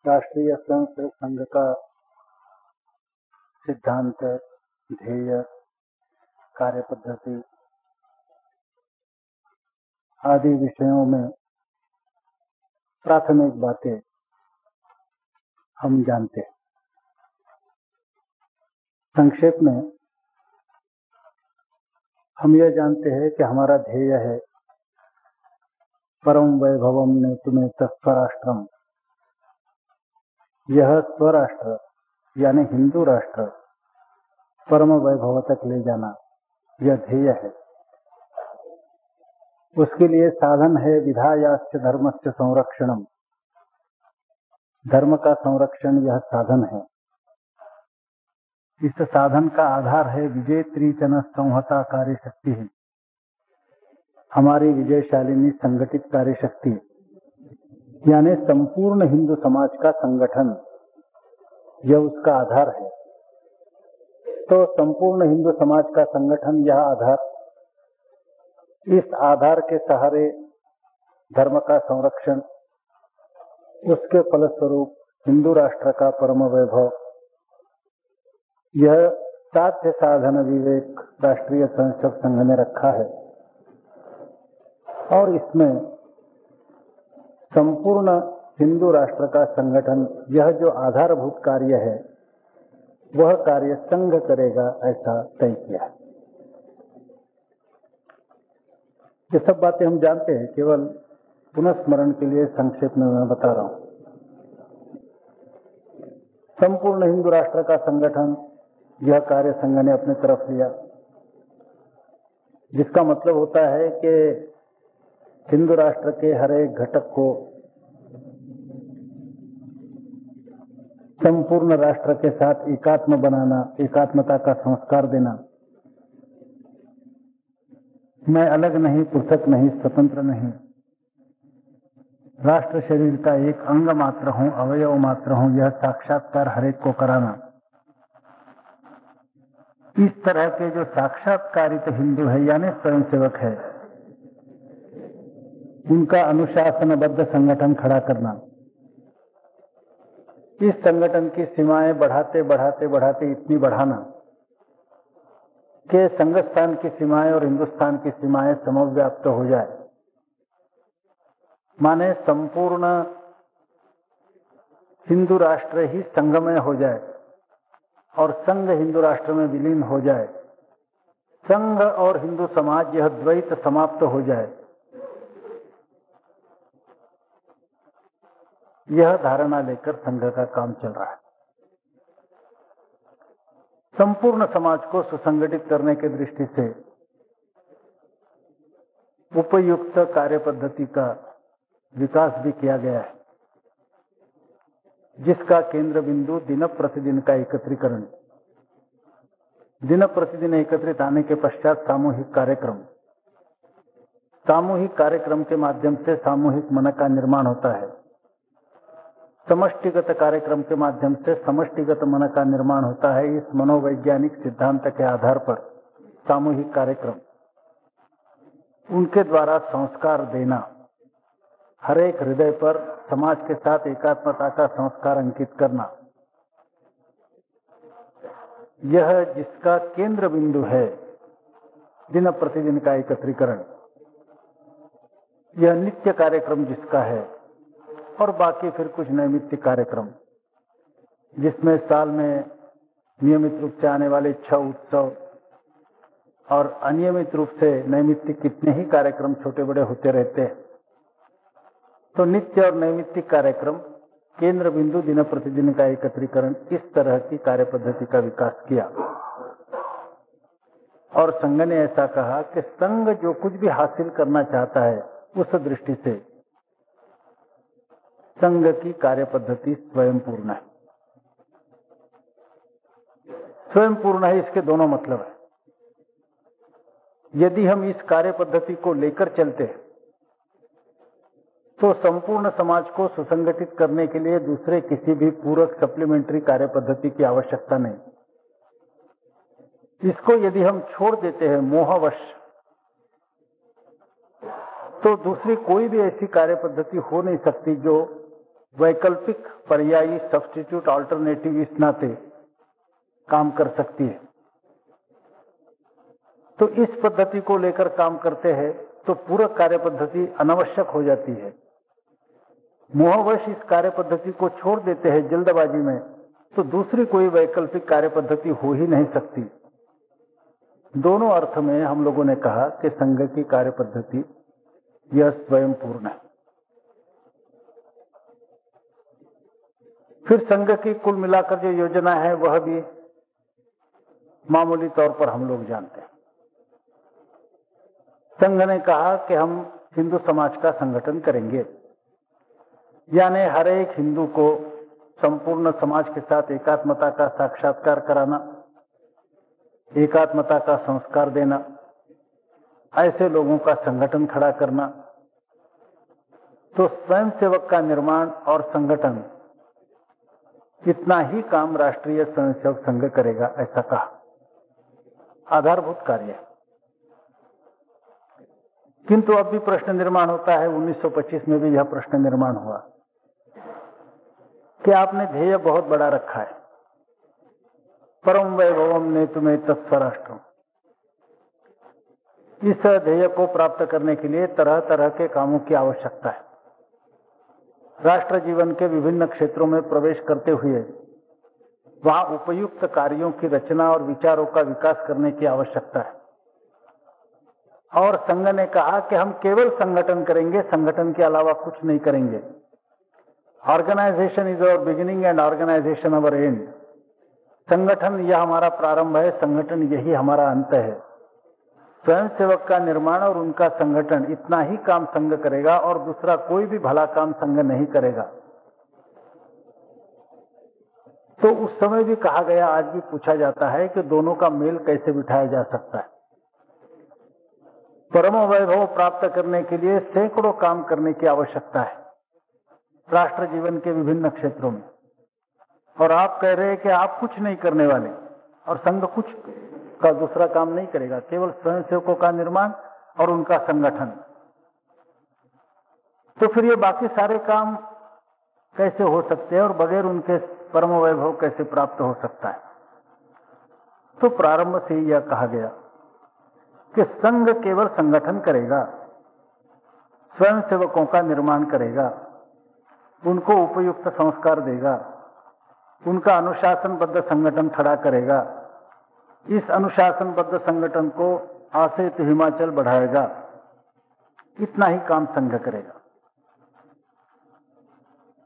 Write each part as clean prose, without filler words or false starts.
राष्ट्रीय स्वयंसेवक संघ का सिद्धांत, ध्येय, कार्यपद्धति आदि विषयों में प्राथमिक बातें हम जानते हैं। संक्षेप में हम यह जानते हैं कि हमारा ध्येय है परम वैभवम नेतुमेतः स्वराष्ट्रम। यह स्वराष्ट्र यानी हिंदू राष्ट्र परम वैभव तक ले जाना, यह ध्येय है। उसके लिए साधन है विधायाश्च धर्मस्य संरक्षणम। धर्म का संरक्षण यह साधन है। इस साधन का आधार है विजेत्री जन संहता कार्य शक्ति है, हमारी विजयशालिनी संगठित कार्य शक्ति, यानी संपूर्ण हिंदू समाज का संगठन, यह उसका आधार है। तो संपूर्ण हिंदू समाज का संगठन, यह आधार, इस आधार के सहारे धर्म का संरक्षण, उसके फलस्वरूप हिंदू राष्ट्र का परम वैभव, यह साध्य साधन विवेक राष्ट्रीय स्वयंसेवक संघ ने रखा है। और इसमें संपूर्ण हिंदू राष्ट्र का संगठन, यह जो आधारभूत कार्य है, वह कार्य संघ करेगा, ऐसा तय किया है। ये सब बातें हम जानते हैं, केवल पुनस्मरण के लिए संक्षेप में मैं बता रहा हूं। संपूर्ण हिंदू राष्ट्र का संगठन, यह कार्य संघ ने अपने तरफ लिया, जिसका मतलब होता है कि हिंदू राष्ट्र के हर एक घटक को संपूर्ण राष्ट्र के साथ एकात्म बनाना, एकात्मता का संस्कार देना। मैं अलग नहीं, पृथक नहीं, स्वतंत्र नहीं, राष्ट्र शरीर का एक अंग मात्र हूं, अवयव मात्र हूं, यह साक्षात्कार हर एक को कराना। इस तरह के जो साक्षात्कारित हिंदू है यानी स्वयंसेवक है, उनका अनुशासनबद्ध संगठन खड़ा करना। इस संगठन की सीमाएं बढ़ाते बढ़ाते बढ़ाते इतनी बढ़ाना कि संघस्थान की सीमाएं और हिंदुस्तान की सीमाएं समव्याप्त हो जाए, माने संपूर्ण हिंदू राष्ट्र ही संघमय हो जाए और संघ हिंदू राष्ट्र में विलीन हो जाए। संघ और हिंदू समाज, यह द्वैत समाप्त हो जाए, यह धारणा लेकर संघ का काम चल रहा है। संपूर्ण समाज को सुसंगठित करने की दृष्टि से उपयुक्त कार्य पद्धति का विकास भी किया गया है, जिसका केंद्र बिंदु दिन प्रतिदिन का एकत्रीकरण, दिन प्रतिदिन एकत्रित आने के पश्चात सामूहिक कार्यक्रम, सामूहिक कार्यक्रम के माध्यम से सामूहिक मन का निर्माण होता है, समष्टिगत कार्यक्रम के माध्यम से समष्टिगत मन का निर्माण होता है। इस मनोवैज्ञानिक सिद्धांत के आधार पर सामूहिक कार्यक्रम, उनके द्वारा संस्कार देना, हर एक हृदय पर समाज के साथ एकात्मता का संस्कार अंकित करना, यह जिसका केंद्र बिंदु है, दिन प्रतिदिन का एकत्रीकरण, यह नित्य कार्यक्रम जिसका है। और बाकी फिर कुछ नैमित्तिक कार्यक्रम, जिसमें साल में नियमित रूप से आने वाले 6 उत्सव और अनियमित रूप से नैमित्तिक कितने ही कार्यक्रम छोटे बड़े होते रहते हैं। तो नित्य और नैमित्तिक कार्यक्रम, केंद्र बिंदु, दिन प्रतिदिन का एकत्रीकरण, इस तरह की कार्य पद्धति का विकास किया। और संघ ने ऐसा कहा कि संघ जो कुछ भी हासिल करना चाहता है, उस दृष्टि से संघ की कार्य पद्धति स्वयं पूर्ण है। स्वयं पूर्ण है, इसके दोनों मतलब है। यदि हम इस कार्य पद्धति को लेकर चलते हैं तो संपूर्ण समाज को सुसंगठित करने के लिए दूसरे किसी भी पूरक सप्लीमेंट्री कार्य पद्धति की आवश्यकता नहीं। इसको यदि हम छोड़ देते हैं मोहवश, तो दूसरी कोई भी ऐसी कार्य पद्धति हो नहीं सकती जो वैकल्पिक पर्यायी सब्स्टिट्यूट अल्टरनेटिव इस नाते काम कर सकती है। तो इस पद्धति को लेकर काम करते हैं तो पूरक कार्य पद्धति अनावश्यक हो जाती है। मोहवश इस कार्य पद्धति को छोड़ देते हैं जल्दबाजी में, तो दूसरी कोई वैकल्पिक कार्य पद्धति हो ही नहीं सकती। दोनों अर्थ में हम लोगों ने कहा कि संघ की कार्य पद्धति यह स्वयं पूर्ण है। फिर संघ की कुल मिलाकर जो योजना है वह भी मामूली तौर पर हम लोग जानते हैं। संघ ने कहा कि हम हिंदू समाज का संगठन करेंगे, यानी हर एक हिंदू को संपूर्ण समाज के साथ एकात्मता का साक्षात्कार कराना, एकात्मता का संस्कार देना, ऐसे लोगों का संगठन खड़ा करना। तो स्वयंसेवक का निर्माण और संगठन इतना ही काम राष्ट्रीय स्वयंसेवक संघ करेगा, ऐसा कहा। आधारभूत कार्य है। किंतु अब भी प्रश्न निर्माण होता है, 1925 में भी यह प्रश्न निर्माण हुआ कि आपने ध्येय बहुत बड़ा रखा है, परम वैभवम ने तुम्हें तत्स्वराष्ट्रम। इस ध्येय को प्राप्त करने के लिए तरह तरह के कामों की आवश्यकता है। राष्ट्र जीवन के विभिन्न क्षेत्रों में प्रवेश करते हुए वहां उपयुक्त कार्यों की रचना और विचारों का विकास करने की आवश्यकता है। और संघ ने कहा कि हम केवल संगठन करेंगे, संगठन के अलावा कुछ नहीं करेंगे। Organization is our beginning and organization our end. संगठन यह हमारा प्रारंभ है, संगठन यही हमारा अंत है। स्वयंसेवक का निर्माण और उनका संगठन, इतना ही काम संघ करेगा और दूसरा कोई भी भला काम संघ नहीं करेगा। तो उस समय भी कहा गया, आज भी पूछा जाता है कि दोनों का मेल कैसे बिठाया जा सकता है। परम वैभव प्राप्त करने के लिए सैकड़ों काम करने की आवश्यकता है राष्ट्र जीवन के विभिन्न क्षेत्रों में, और आप कह रहे हैं कि आप कुछ नहीं करने वाले और संघ कुछ का दूसरा काम नहीं करेगा, केवल स्वयंसेवकों का निर्माण और उनका संगठन। तो फिर ये बाकी सारे काम कैसे हो सकते हैं और बगैर उनके परम वैभव कैसे प्राप्त हो सकता है? तो प्रारंभ से यह कहा गया कि संघ केवल संगठन करेगा, स्वयंसेवकों का निर्माण करेगा, उनको उपयुक्त संस्कार देगा, उनका अनुशासनबद्ध संगठन खड़ा करेगा, इस अनुशासनबद्ध संगठन को आसे तो हिमाचल बढ़ाएगा। इतना ही काम संघ करेगा।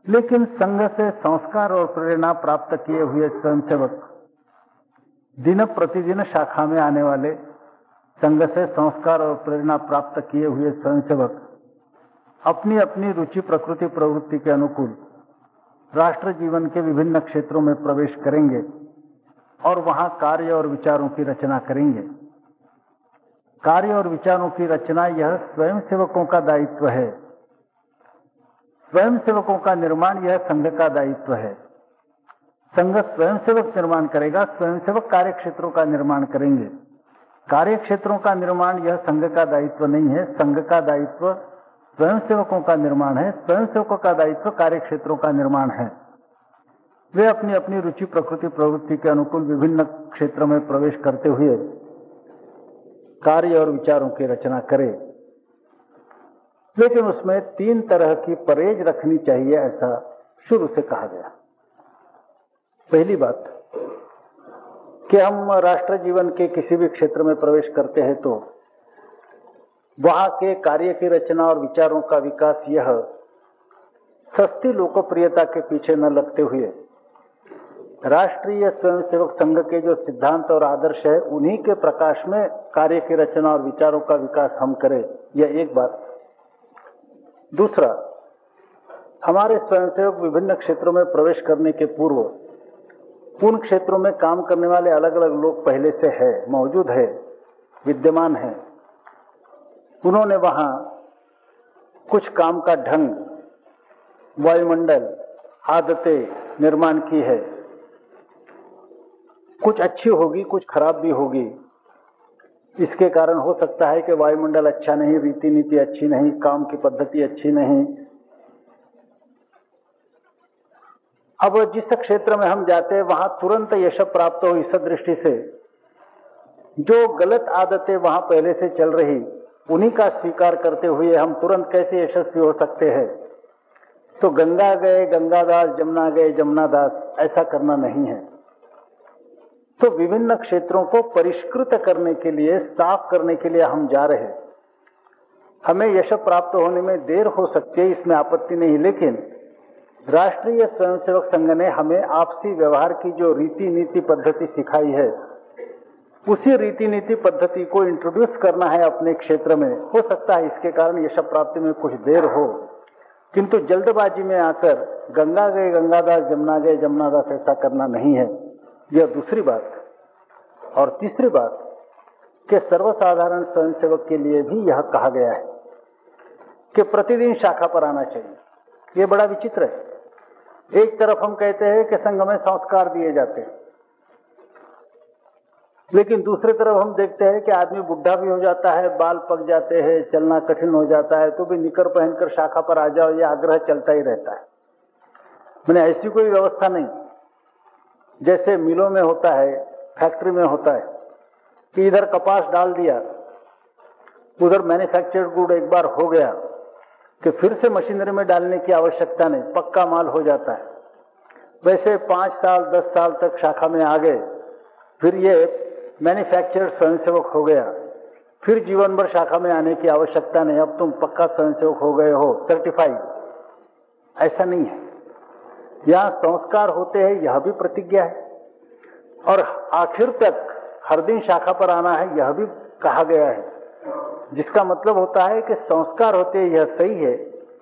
लेकिन संघ से संस्कार और प्रेरणा प्राप्त किए हुए स्वयंसेवक, दिन प्रतिदिन शाखा में आने वाले संघ से संस्कार और प्रेरणा प्राप्त किए हुए स्वयंसेवक अपनी अपनी रुचि प्रकृति प्रवृत्ति के अनुकूल राष्ट्र जीवन के विभिन्न क्षेत्रों में प्रवेश करेंगे और वहां कार्य और विचारों की रचना करेंगे। कार्य और विचारों की रचना यह स्वयंसेवकों का दायित्व है। स्वयंसेवकों का निर्माण यह संघ का दायित्व है। संघ स्वयंसेवक निर्माण करेगा, स्वयंसेवक कार्य क्षेत्रों का निर्माण करेंगे। कार्य क्षेत्रों का निर्माण यह संघ का दायित्व नहीं है, संघ का दायित्व स्वयंसेवकों का निर्माण है, स्वयंसेवकों का दायित्व कार्य क्षेत्रों का निर्माण है। वे अपनी अपनी रुचि प्रकृति प्रवृत्ति के अनुकूल विभिन्न क्षेत्रों में प्रवेश करते हुए कार्य और विचारों की रचना करें। लेकिन उसमें 3 तरह की परहेज रखनी चाहिए, ऐसा शुरू से कहा गया। पहली बात कि हम राष्ट्र जीवन के किसी भी क्षेत्र में प्रवेश करते हैं तो वहां के कार्य की रचना और विचारों का विकास यह सस्ती लोकप्रियता के पीछे न लगते हुए राष्ट्रीय स्वयंसेवक संघ के जो सिद्धांत और आदर्श है उन्हीं के प्रकाश में कार्य की रचना और विचारों का विकास हम करें, यह एक बात। दूसरा, हमारे स्वयंसेवक विभिन्न क्षेत्रों में प्रवेश करने के पूर्व उन क्षेत्रों में काम करने वाले अलग अलग लोग पहले से है, मौजूद है, विद्यमान है। उन्होंने वहां कुछ काम का ढंग, वायुमंडल, आदतें निर्माण की है। कुछ अच्छी होगी, कुछ खराब भी होगी। इसके कारण हो सकता है कि वायुमंडल अच्छा नहीं, रीति नीति अच्छी नहीं, काम की पद्धति अच्छी नहीं, अब जिस क्षेत्र में हम जाते हैं वहां तुरंत यश प्राप्त हो, इस दृष्टि से जो गलत आदतें वहां पहले से चल रही उन्हीं का स्वीकार करते हुए हम तुरंत कैसे यशस्वी हो सकते हैं। तो गंगा गए गंगादास, जमुना गए जमुनादास, ऐसा करना नहीं है। तो विभिन्न क्षेत्रों को परिष्कृत करने के लिए, साफ करने के लिए हम जा रहे हैं। हमें यश प्राप्त होने में देर हो सकती है, इसमें आपत्ति नहीं, लेकिन राष्ट्रीय स्वयंसेवक संघ ने हमें आपसी व्यवहार की जो रीति नीति पद्धति सिखाई है, उसी रीति नीति पद्धति को इंट्रोड्यूस करना है अपने क्षेत्र में। हो सकता है इसके कारण यश प्राप्ति में कुछ देर हो, किंतु जल्दबाजी में आकर गंगा गए गंगादास, जमुना गए जमुनादास ऐसा करना नहीं है। यह दूसरी बात। और तीसरी बात कि सर्वसाधारण स्वयंसेवक के लिए भी यह कहा गया है कि प्रतिदिन शाखा पर आना चाहिए। ये बड़ा विचित्र है। एक तरफ हम कहते हैं कि संघ में संस्कार दिए जाते हैं, लेकिन दूसरी तरफ हम देखते हैं कि आदमी बुढ़ा भी हो जाता है, बाल पक जाते हैं, चलना कठिन हो जाता है, तो भी निकर पहनकर शाखा पर आ जाओ, यह आग्रह चलता ही रहता है। मैंने ऐसी कोई व्यवस्था नहीं जैसे मिलों में होता है, फैक्ट्री में होता है कि इधर कपास डाल दिया, उधर मैन्युफैक्चर्ड गुड एक बार हो गया कि फिर से मशीनरी में डालने की आवश्यकता नहीं, पक्का माल हो जाता है। वैसे 5 साल 10 साल तक शाखा में आ गए, फिर ये मैन्युफैक्चर्ड स्वयंसेवक हो गया, फिर जीवन भर शाखा में आने की आवश्यकता नहीं, अब तुम पक्का स्वयंसेवक हो गए हो, सर्टिफाइड। ऐसा नहीं है। यहाँ संस्कार होते हैं, यह भी प्रतिज्ञा है, और आखिर तक हर दिन शाखा पर आना है, यह भी कहा गया है। जिसका मतलब होता है कि संस्कार होते हैं, यह सही है,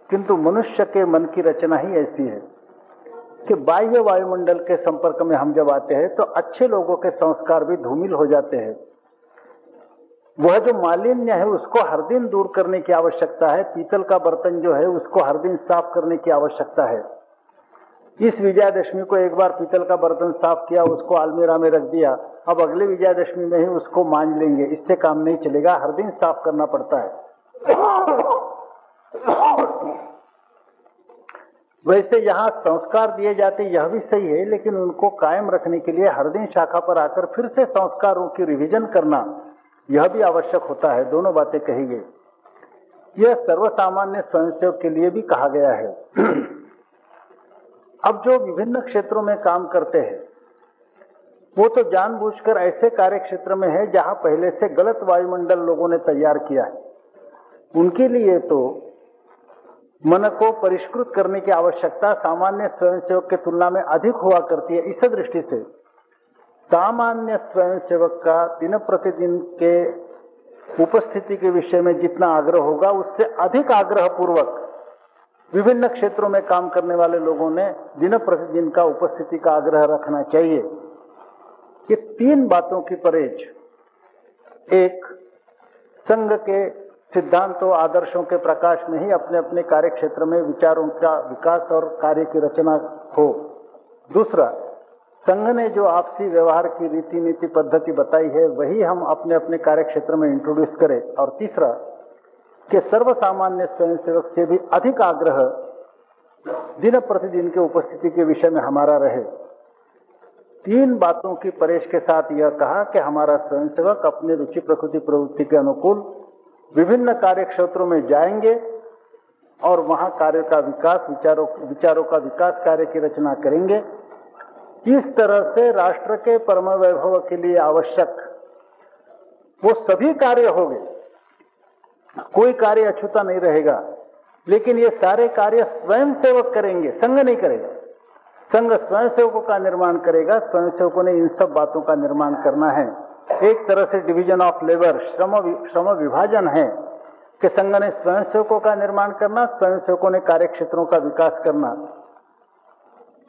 किंतु मनुष्य के मन की रचना ही ऐसी है कि बाह्य वायुमंडल के संपर्क में हम जब आते हैं तो अच्छे लोगों के संस्कार भी धूमिल हो जाते हैं। वह जो मालिन्य है उसको हर दिन दूर करने की आवश्यकता है। पीतल का बर्तन जो है उसको हर दिन साफ करने की आवश्यकता है। इस विजयादशमी को एक बार पीतल का बर्तन साफ किया, उसको अलमीरा में रख दिया, अब अगले विजयादशमी में ही उसको मांज लेंगे, इससे काम नहीं चलेगा, हर दिन साफ करना पड़ता है। वैसे यहाँ संस्कार दिए जाते, यह भी सही है, लेकिन उनको कायम रखने के लिए हर दिन शाखा पर आकर फिर से संस्कारों की रिवीजन करना, यह भी आवश्यक होता है। दोनों बातें कही गई। यह सर्वसामान्य स्वयंसेवक के लिए भी कहा गया है। अब जो विभिन्न क्षेत्रों में काम करते हैं वो तो जानबूझकर ऐसे कार्य क्षेत्र में है जहां पहले से गलत वायुमंडल लोगों ने तैयार किया है। उनके लिए तो मन को परिष्कृत करने की आवश्यकता सामान्य स्वयंसेवक की तुलना में अधिक हुआ करती है। इस दृष्टि से सामान्य स्वयंसेवक का दिन प्रतिदिन के उपस्थिति के विषय में जितना आग्रह होगा उससे अधिक आग्रह पूर्वक विभिन्न क्षेत्रों में काम करने वाले लोगों ने दिन प्रतिदिन का उपस्थिति का आग्रह रखना चाहिए। ये 3 बातों की परहेज, एक संघ के सिद्धांतों आदर्शों के प्रकाश में ही अपने अपने कार्य क्षेत्र में विचारों का विकास और कार्य की रचना हो। दूसरा, संघ ने जो आपसी व्यवहार की रीति नीति पद्धति बताई है वही हम अपने अपने कार्य क्षेत्र में इंट्रोड्यूस करें। और तीसरा कि सर्वसामान्य स्वयंसेवक से भी अधिक आग्रह दिन प्रतिदिन के उपस्थिति के विषय में हमारा रहे। 3 बातों की परहेज के साथ यह कहा कि हमारा स्वयंसेवक अपने रुचि प्रकृति प्रवृत्ति के अनुकूल विभिन्न कार्य क्षेत्रों में जाएंगे और वहां कार्य का विकास, विचारों का विकास, कार्य की रचना करेंगे। इस तरह से राष्ट्र के परम वैभव के लिए आवश्यक वो सभी कार्य होंगे, कोई कार्य अछूता नहीं रहेगा। लेकिन ये सारे कार्य स्वयंसेवक करेंगे, संघ नहीं करेगा। संघ स्वयंसेवकों का निर्माण करेगा। स्वयंसेवकों ने इन सब बातों का निर्माण करना है। एक तरह से डिवीजन ऑफ लेबर, श्रम विभाजन है कि संघ ने स्वयंसेवकों का निर्माण करना, स्वयंसेवकों ने कार्य क्षेत्रों का विकास करना।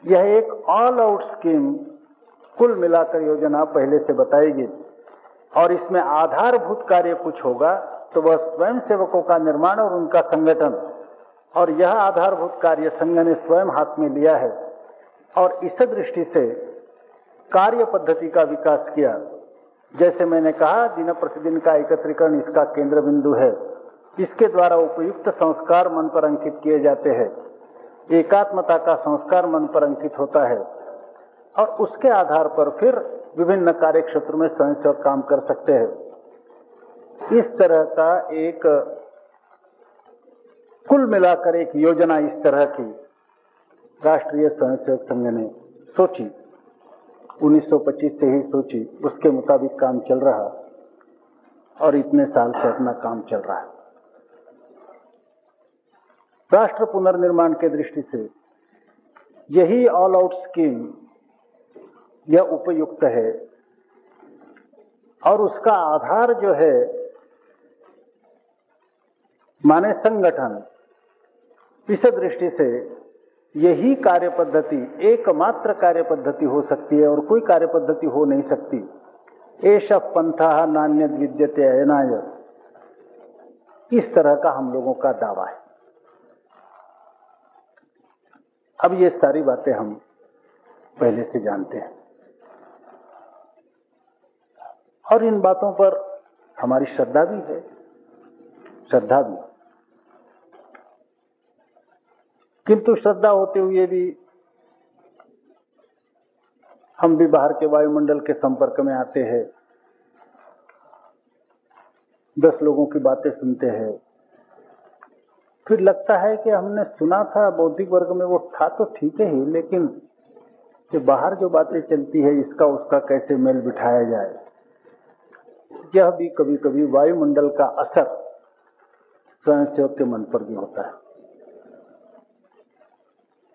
यह एक ऑल आउट स्कीम, कुल मिलाकर योजना पहले से बताएगी। और इसमें आधारभूत कार्य कुछ होगा तो वह स्वयंसेवकों का निर्माण और उनका संगठन, और यह आधारभूत कार्य संघ ने स्वयं हाथ में लिया है। और इस दृष्टि से कार्य पद्धति का विकास किया। जैसे मैंने कहा, दिन प्रतिदिन का एकत्रीकरण इसका केंद्र बिंदु है। इसके द्वारा उपयुक्त संस्कार मन पर अंकित किए जाते हैं। एकात्मता का संस्कार मन पर अंकित होता है और उसके आधार पर फिर विभिन्न कार्य क्षेत्र में स्वयंसेवक काम कर सकते हैं। इस तरह का एक कुल मिलाकर एक योजना इस तरह की राष्ट्रीय स्वयंसेवक संघ ने सोची, 1925 से ही सोची, उसके मुताबिक काम चल रहा और इतने साल से अपना काम चल रहा है। राष्ट्र पुनर्निर्माण के दृष्टि से यही ऑल आउट स्कीम यह उपयुक्त है और उसका आधार जो है माने संगठन, इस दृष्टि से यही कार्य पद्धति एकमात्र कार्य पद्धति हो सकती है और कोई कार्य पद्धति हो नहीं सकती। एष पंथः नान्यद् विद्यते अयनाय, इस तरह का हम लोगों का दावा है। अब ये सारी बातें हम पहले से जानते हैं और इन बातों पर हमारी श्रद्धा भी है, श्रद्धा भी, किंतु श्रद्धा होते हुए भी हम भी बाहर के वायुमंडल के संपर्क में आते हैं, 10 लोगों की बातें सुनते हैं, फिर लगता है कि हमने सुना था बौद्धिक वर्ग में वो था तो ठीक है ही, लेकिन कि बाहर जो बातें चलती है इसका उसका कैसे मेल बिठाया जाए, यह भी कभी कभी वायुमंडल का असर स्वयंसेवक के मन पर भी होता है।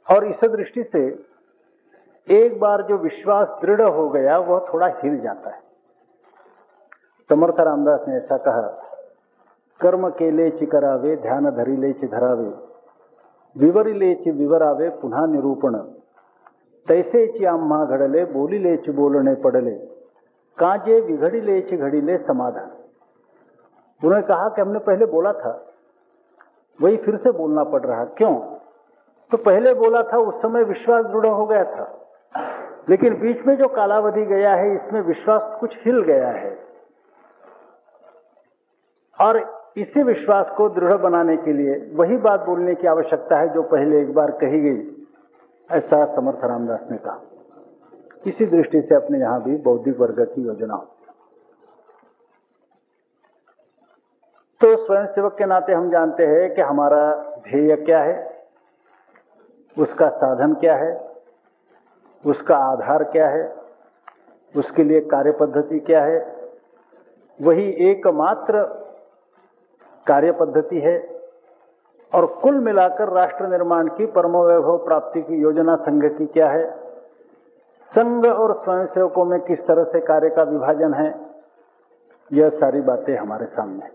और इस दृष्टि से एक बार जो विश्वास दृढ़ हो गया वह थोड़ा हिल जाता है। समर्थ रामदास ने ऐसा कहा, कर्म केले ची करावे, ध्यान धरिले ची धरावे, विवरिले ची विवरावे, पुन्हा निरूपण, तैसे ची आम्हा घडले, बोलिले ची बोलणे पडले, काजे विघडिले ची घडिले समाधान। उन्होंने कहा कि हमने पहले बोला था वही फिर से बोलना पड़ रहा, क्यों? तो पहले बोला था उस समय विश्वास दृढ़ हो गया था, लेकिन बीच में जो कालावधि गया है इसमें विश्वास कुछ हिल गया है और इसी विश्वास को दृढ़ बनाने के लिए वही बात बोलने की आवश्यकता है जो पहले एक बार कही गई, ऐसा समर्थ रामदास ने कहा। इसी दृष्टि से अपने यहां भी बौद्धिक वर्ग की योजना। तो स्वयंसेवक के नाते हम जानते हैं कि हमारा ध्येय क्या है, उसका साधन क्या है, उसका आधार क्या है, उसके लिए कार्य पद्धति क्या है, वही एकमात्र कार्य पद्धति है और कुल मिलाकर राष्ट्र निर्माण की परम वैभव प्राप्ति की योजना संघ की क्या है, संघ और स्वयंसेवकों में किस तरह से कार्य का विभाजन है, यह सारी बातें हमारे सामने।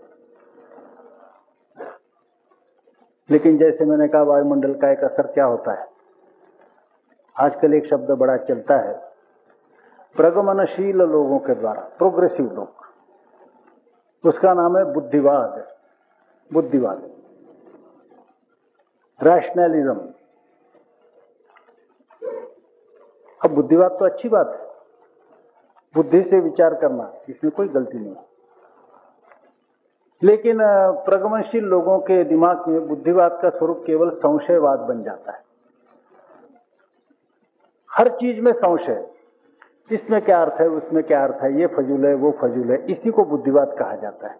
लेकिन जैसे मैंने कहा वायुमंडल का एक असर क्या होता है, आजकल एक शब्द बड़ा चलता है प्रगमनशील लोगों के द्वारा, प्रोग्रेसिव लोग, उसका नाम है बुद्धिवाद, बुद्धिवाद, रैशनलिज्म। अब बुद्धिवाद तो अच्छी बात है, बुद्धि से विचार करना, इसमें कोई गलती नहीं, लेकिन प्रगमनशील लोगों के दिमाग में बुद्धिवाद का स्वरूप केवल संशयवाद बन जाता है। हर चीज में संशय, इसमें क्या अर्थ है, उसमें क्या अर्थ है, ये फजूल है, वो फजूल है, इसी को बुद्धिवाद कहा जाता है।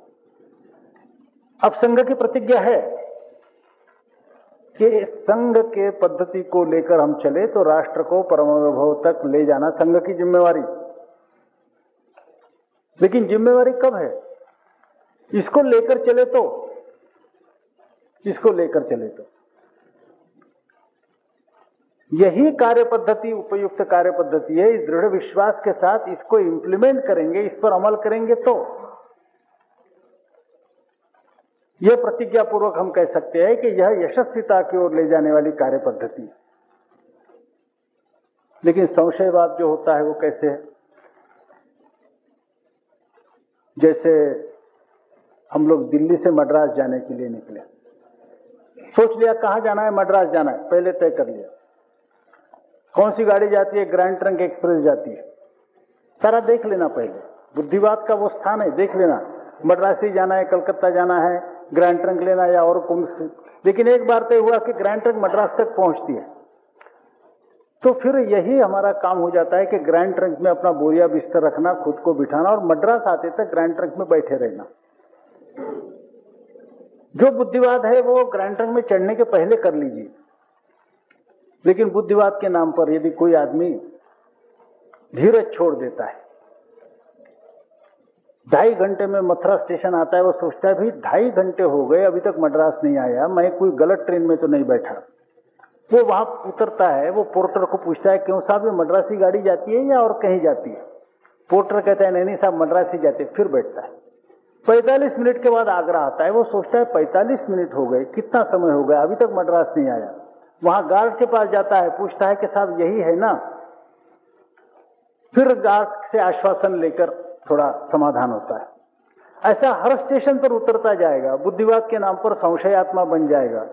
अब संघ की प्रतिज्ञा है कि संघ के पद्धति को लेकर हम चले तो राष्ट्र को परम वैभव तक ले जाना संघ की जिम्मेवारी। लेकिन जिम्मेवारी कब है? इसको लेकर चले तो, इसको लेकर चले तो यही कार्य पद्धति उपयुक्त कार्य पद्धति है। इस दृढ़ विश्वास के साथ इसको इंप्लीमेंट करेंगे, इस पर अमल करेंगे तो यह प्रतिज्ञा पूर्वक हम कह सकते हैं कि यह यशस्विता की ओर ले जाने वाली कार्य पद्धति है। लेकिन संशयवाद जो होता है वो कैसे है? जैसे हम लोग दिल्ली से मद्रास जाने के लिए निकले, सोच लिया कहां जाना है, मद्रास जाना है, पहले तय कर लिया कौन सी गाड़ी जाती है, ग्रैंड ट्रंक एक्सप्रेस जाती है, सारा देख लेना पहले, बुद्धिवाद का वो स्थान है, देख लेना, मद्रास ही जाना है, कलकत्ता जाना है ग्रैंड ट्रंक लेना या और कौन। लेकिन एक बार तय हुआ कि ग्रैंड ट्रंक मद्रास तक पहुंचती है, तो फिर यही हमारा काम हो जाता है कि ग्रैंड ट्रंक में अपना बोरिया बिस्तर रखना, खुद को बिठाना और मद्रास आते तक ग्रैंड ट्रंक में बैठे रहना। जो बुद्धिवाद है वो ग्रैंड ट्रंक में चढ़ने के पहले कर लीजिए। लेकिन बुद्धिवाद के नाम पर यदि कोई आदमी धीरज छोड़ देता है, 2.5 घंटे में मथुरा स्टेशन आता है, वो सोचता है भाई 2.5 घंटे हो गए अभी तक मद्रास नहीं आया, मैं कोई गलत ट्रेन में तो नहीं बैठा। वो वहां उतरता है, वो पोर्टर को पूछता है क्यों साहब ये मद्रासी गाड़ी जाती है या और कहीं जाती है? पोर्टर कहता है नहीं साहब मद्रासी जाती है। फिर बैठता है। 45 मिनट के बाद आगरा आता है। वो सोचता है 45 मिनट हो गए, कितना समय हो गया, अभी तक मद्रास नहीं आया। वहां गार्ड के पास जाता है, पूछता है कि साहब यही है ना? फिर गार्ड से आश्वासन लेकर थोड़ा समाधान होता है। ऐसा हर स्टेशन पर उतरता जाएगा, बुद्धिवाद के नाम पर संशयात्मा बन जाएगा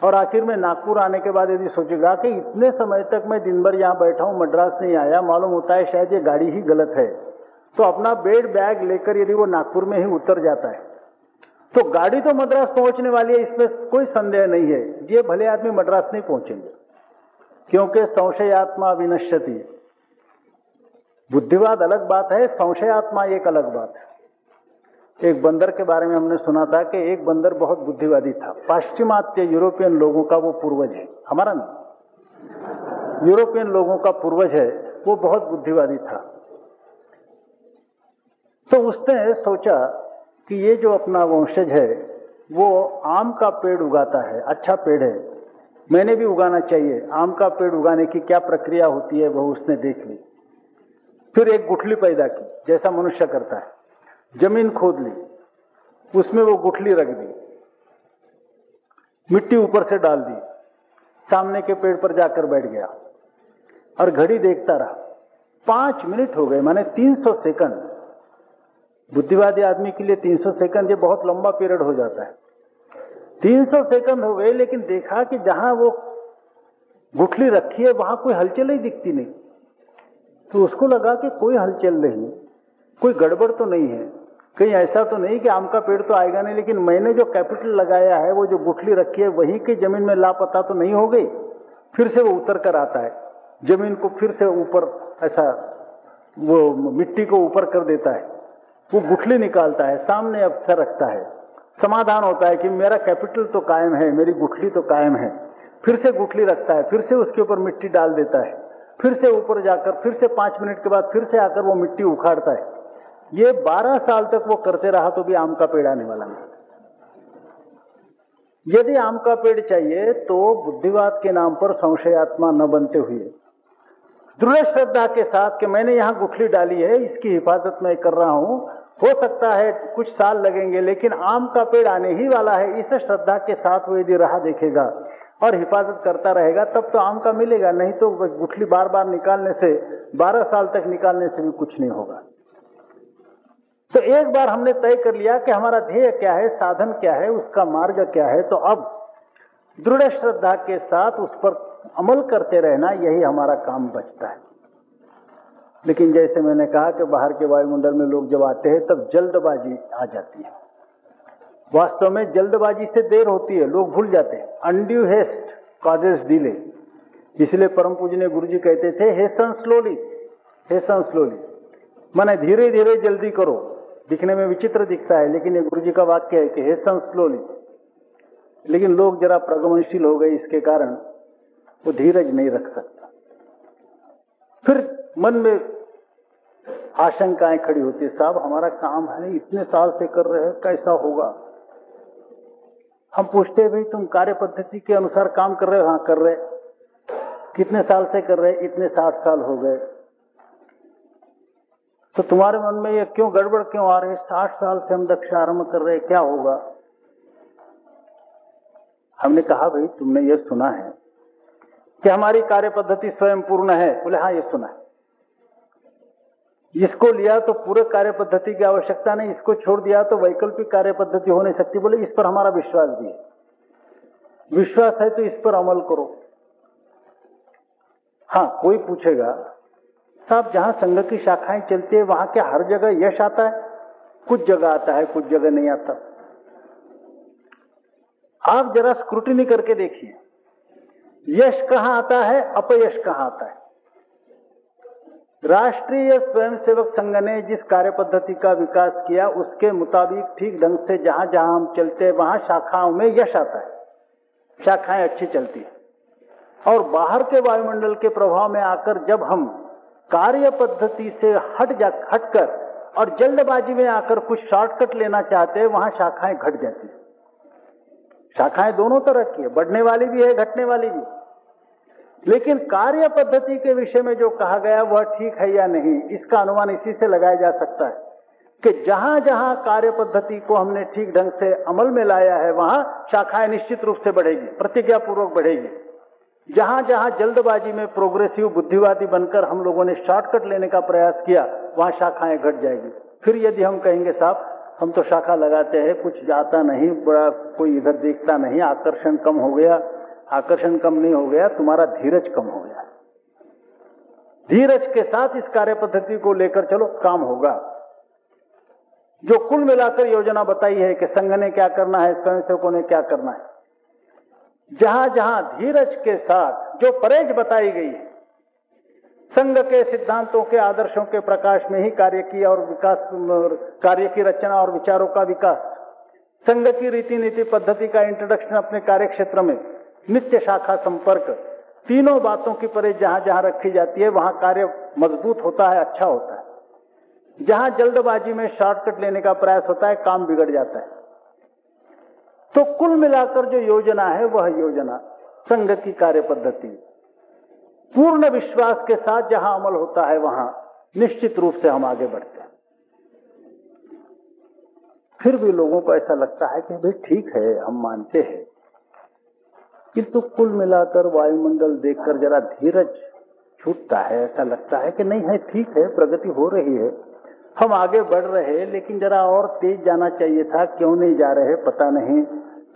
और आखिर में नागपुर आने के बाद यदि सोचेगा कि इतने समय तक मैं दिन भर यहाँ बैठा हूँ, मद्रास नहीं आया, मालूम होता है शायद ये गाड़ी ही गलत है, तो अपना बेड बैग लेकर यदि वो नागपुर में ही उतर जाता है तो गाड़ी तो मद्रास पहुंचने वाली है, इसमें कोई संदेह नहीं है। ये भले आदमी मद्रास नहीं पहुंचेंगे, क्योंकि संशयात्मा विनश्यति। बुद्धिवाद अलग बात है, संशयात्मा एक अलग बात है। एक बंदर के बारे में हमने सुना था कि एक बंदर बहुत बुद्धिवादी था। पाश्चिमात्य यूरोपियन लोगों का वो पूर्वज है, हमारा नहीं, यूरोपियन लोगों का पूर्वज है। वो बहुत बुद्धिवादी था। तो उसने सोचा कि ये जो अपना वंशज है वो आम का पेड़ उगाता है, अच्छा पेड़ है, मैंने भी उगाना चाहिए। आम का पेड़ उगाने की क्या प्रक्रिया होती है वो उसने देख ली। फिर एक गुठली पैदा की, जैसा मनुष्य करता है, जमीन खोद ली, उसमें वो गुठली रख दी, मिट्टी ऊपर से डाल दी, सामने के पेड़ पर जाकर बैठ गया और घड़ी देखता रहा। 5 मिनट हो गए, माने 300 सेकंड। बुद्धिवादी आदमी के लिए 300 सेकंड ये बहुत लंबा पीरियड हो जाता है। 300 सेकंड हो गए, लेकिन देखा कि जहां वो गुठली रखी है वहां कोई हलचल ही दिखती नहीं। तो उसको लगा कि कोई हलचल नहीं, कोई गड़बड़ तो नहीं है, कहीं ऐसा तो नहीं कि आम का पेड़ तो आएगा नहीं, लेकिन मैंने जो कैपिटल लगाया है, वो जो गुठली रखी है वहीं की जमीन में लापता तो नहीं हो गई। फिर से वो उतर कर आता है, जमीन को फिर से ऊपर ऐसा वो मिट्टी को ऊपर कर देता है, वो गुठली निकालता है, सामने अफसर रखता है। समाधान होता है कि मेरा कैपिटल तो कायम है, मेरी गुठली तो कायम है। फिर से गुठली रखता है, फिर से उसके ऊपर मिट्टी डाल देता है, फिर से ऊपर जाकर फिर से 5 मिनट के बाद फिर से आकर वो मिट्टी उखाड़ता है। ये 12 साल तक वो करते रहा तो भी आम का पेड़ आने वाला नहीं। यदि आम का पेड़ चाहिए तो बुद्धिवाद के नाम पर संशयात्मा न बनते हुए दृढ़ श्रद्धा के साथ कि मैंने यहाँ गुठली डाली है, इसकी हिफाजत मैं कर रहा हूं, हो सकता है कुछ साल लगेंगे लेकिन आम का पेड़ आने ही वाला है, इस श्रद्धा के साथ वो यदि राह देखेगा और हिफाजत करता रहेगा तब तो आम का मिलेगा। नहीं तो गुठली बार बार निकालने से, 12 साल तक निकालने से भी कुछ नहीं होगा। तो एक बार हमने तय कर लिया कि हमारा ध्येय क्या है, साधन क्या है, उसका मार्ग क्या है, तो अब दृढ़ श्रद्धा के साथ उस पर अमल करते रहना, यही हमारा काम बचता है। लेकिन जैसे मैंने कहा कि बाहर के वायुमंडल में लोग जब आते हैं तब जल्दबाजी आ जाती है। वास्तव में जल्दबाजी से देर होती है, लोग भूल जाते हैं। Undue haste causes delay. इसलिए परम पूजनीय गुरु जी कहते थे हेसन स्लोली, हेसन स्लोली, माने धीरे धीरे जल्दी करो। दिखने में विचित्र दिखता है लेकिन ये गुरु जी का वाक्य है कि हेसन स्लोली। लेकिन लोग जरा प्रगमनशील हो गए, इसके कारण वो धीरज नहीं रख सकता। फिर मन में आशंकाएं खड़ी होती है, साहब हमारा काम है, इतने साल से कर रहे हैं, कैसा होगा? हम पूछते भाई तुम कार्य पद्धति के अनुसार काम कर रहे हो? हाँ कर रहे। कितने साल से कर रहे? इतने 60 साल हो गए। तो तुम्हारे मन में ये क्यों गड़बड़ क्यों आ रही? 60 साल से हम दक्ष आरंभ कर रहे, क्या होगा? हमने कहा भाई तुमने ये सुना है कि हमारी कार्य पद्धति स्वयं पूर्ण है? बोले हाँ ये सुना है। इसको लिया तो पूरे कार्य पद्धति की आवश्यकता नहीं, इसको छोड़ दिया तो वैकल्पिक कार्य पद्धति हो नहीं सकती। बोले इस पर हमारा विश्वास भी है, विश्वास है तो इस पर अमल करो। हाँ कोई पूछेगा साहब जहां संघ की शाखाएं चलती है वहां क्या हर जगह यश आता है? कुछ जगह आता है, कुछ जगह नहीं आता। आप जरा स्क्रूटिनी करके देखिए, यश कहां आता है, अपयश कहां आता है। राष्ट्रीय स्वयंसेवक संघ ने जिस कार्य पद्धति का विकास किया उसके मुताबिक ठीक ढंग से जहां जहां हम चलते हैं वहां शाखाओं में यश आता है, शाखाएं अच्छी चलती है। और बाहर के वायुमंडल के प्रभाव में आकर जब हम कार्य पद्धति से हटकर और जल्दबाजी में आकर कुछ शॉर्टकट लेना चाहते हैं, वहां शाखाएं घट जाती है। शाखाएं दोनों तरह की है, बढ़ने वाली भी है, घटने वाली भी। लेकिन कार्य पद्धति के विषय में जो कहा गया वह ठीक है या नहीं, इसका अनुमान इसी से लगाया जा सकता है कि जहां जहां कार्य पद्धति को हमने ठीक ढंग से अमल में लाया है वहां शाखाएं निश्चित रूप से बढ़ेगी, प्रतिज्ञापूर्वक बढ़ेगी। जहां जहां जल्दबाजी में प्रोग्रेसिव बुद्धिवादी बनकर हम लोगों ने शॉर्टकट लेने का प्रयास किया वहां शाखाएं घट जाएगी। फिर यदि हम कहेंगे साहब हम तो शाखा लगाते हैं, कुछ जाता नहीं, बड़ा कोई इधर देखता नहीं, आकर्षण कम हो गया, आकर्षण कम नहीं हो गया, तुम्हारा धीरज कम हो गया। धीरज के साथ इस कार्य पद्धति को लेकर चलो, काम होगा। जो कुल मिलाकर योजना बताई है कि संघ ने क्या करना है, स्वयंसेवकों ने क्या करना है, जहां जहां धीरज के साथ जो परहेज बताई गई है, संघ के सिद्धांतों के आदर्शों के प्रकाश में ही कार्य की और विकास, कार्य की रचना और विचारों का विकास, संघ की रीति नीति पद्धति का इंट्रोडक्शन अपने कार्य क्षेत्र में, नित्य शाखा संपर्क, तीनों बातों की परहेज जहां जहां रखी जाती है वहां कार्य मजबूत होता है, अच्छा होता है। जहां जल्दबाजी में शॉर्टकट लेने का प्रयास होता है काम बिगड़ जाता है। तो कुल मिलाकर जो योजना है वह योजना संघ की कार्य पद्धति पूर्ण विश्वास के साथ जहां अमल होता है वहां निश्चित रूप से हम आगे बढ़ते हैं। फिर भी लोगों को ऐसा लगता है कि भाई ठीक है, हम मानते हैं, किंतु कुल मिलाकर वायुमंडल देखकर जरा धीरज छूटता है। ऐसा लगता है कि नहीं है, ठीक है, प्रगति हो रही है, हम आगे बढ़ रहे हैं, लेकिन जरा और तेज जाना चाहिए था, क्यों नहीं जा रहे पता नहीं,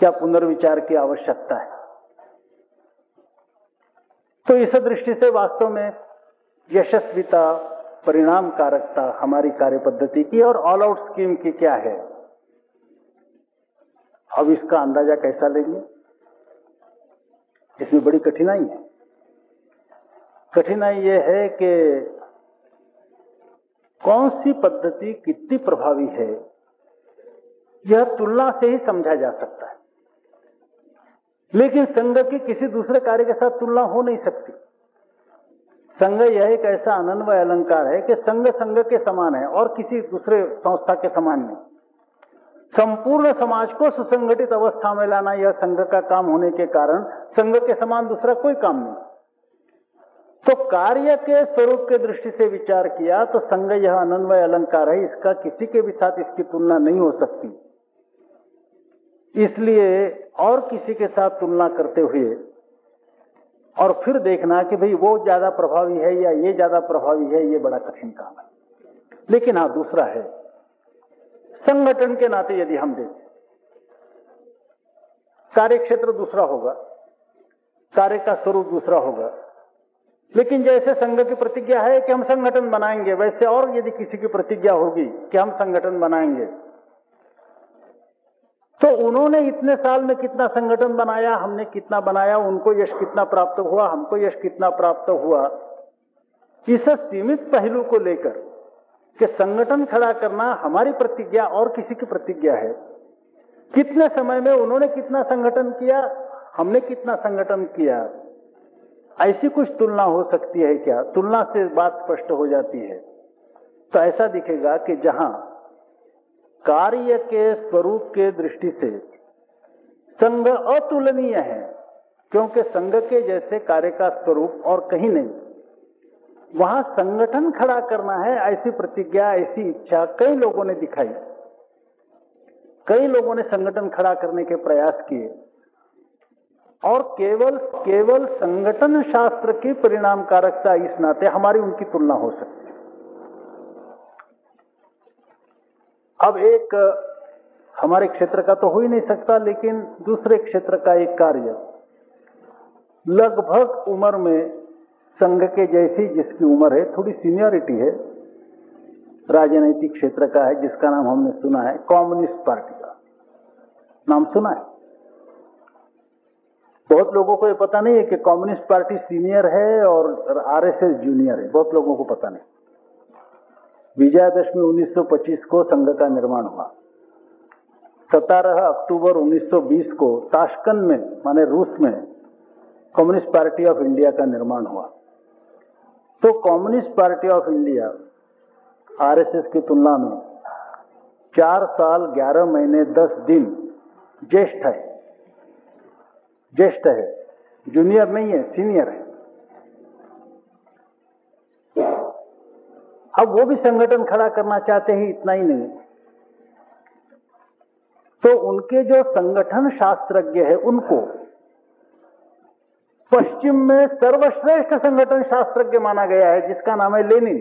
क्या पुनर्विचार की आवश्यकता है। तो इस दृष्टि से वास्तव में यशस्विता, परिणामकारकता हमारी कार्य पद्धति की और ऑल आउट स्कीम की क्या है, अब इसका अंदाजा कैसा लेंगे, इसमें बड़ी कठिनाई है। कठिनाई यह है कि कौन सी पद्धति कितनी प्रभावी है यह तुलना से ही समझा जा सकता है, लेकिन संघ की किसी दूसरे कार्य के साथ तुलना हो नहीं सकती। संघ यह एक ऐसा अनन्वय अलंकार है कि संघ संघ के समान है और किसी दूसरे संस्था के समान नहीं। संपूर्ण समाज को सुसंगठित अवस्था में लाना यह संघ का काम होने के कारण संघ के समान दूसरा कोई काम नहीं। तो कार्य के स्वरूप के दृष्टि से विचार किया तो संघ यह अनन्वय अलंकार है, इसका किसी के भी साथ इसकी तुलना नहीं हो सकती। इसलिए और किसी के साथ तुलना करते हुए और फिर देखना कि भाई वो ज्यादा प्रभावी है या ये ज्यादा प्रभावी है, ये बड़ा कठिन काम है। लेकिन हाँ, दूसरा है संगठन के नाते यदि हम देखें, कार्य क्षेत्र दूसरा होगा, कार्य का स्वरूप दूसरा होगा, लेकिन जैसे संघ की प्रतिज्ञा है कि हम संगठन बनाएंगे, वैसे और यदि किसी की प्रतिज्ञा होगी कि हम संगठन बनाएंगे, तो उन्होंने इतने साल में कितना संगठन बनाया, हमने कितना बनाया, उनको यश कितना प्राप्त हुआ, हमको यश कितना प्राप्त हुआ, इस सीमित पहलू को लेकर कि संगठन खड़ा करना हमारी प्रतिज्ञा और किसी की प्रतिज्ञा है, कितने समय में उन्होंने कितना संगठन किया, हमने कितना संगठन किया, ऐसी कुछ तुलना हो सकती है क्या? तुलना से बात स्पष्ट हो जाती है। तो ऐसा दिखेगा कि जहां कार्य के स्वरूप के दृष्टि से संघ अतुलनीय है, क्योंकि संघ के जैसे कार्य का स्वरूप और कहीं नहीं, वहां संगठन खड़ा करना है ऐसी प्रतिज्ञा, ऐसी इच्छा कई लोगों ने दिखाई, कई लोगों ने संगठन खड़ा करने के प्रयास किए और केवल संगठन शास्त्र की परिणामकारकता इस नाते हमारी उनकी तुलना हो सकती है। अब एक हमारे क्षेत्र का तो हो ही नहीं सकता, लेकिन दूसरे क्षेत्र का एक कार्य लगभग उम्र में संघ के जैसी जिसकी उम्र है, थोड़ी सीनियरिटी है, राजनीतिक क्षेत्र का है, जिसका नाम हमने सुना है, कम्युनिस्ट पार्टी का नाम सुना है। बहुत लोगों को ये पता नहीं है कि कम्युनिस्ट पार्टी सीनियर है और आरएसएस जूनियर है, बहुत लोगों को पता नहीं। विजयादशमी 1925 को संघ का निर्माण हुआ। 17 अक्टूबर 1920 को ताशकंद में माने रूस में कम्युनिस्ट पार्टी ऑफ इंडिया का निर्माण हुआ। तो communist party of India RSS की तुलना में 4 साल 11 महीने 10 दिन ज्येष्ठ है, जूनियर नहीं है, सीनियर है। अब वो भी संगठन खड़ा करना चाहते हैं, इतना ही नहीं, तो उनके जो संगठन शास्त्रज्ञ है उनको पश्चिम में सर्वश्रेष्ठ संगठन शास्त्रज्ञ माना गया है, जिसका नाम है लेनिन।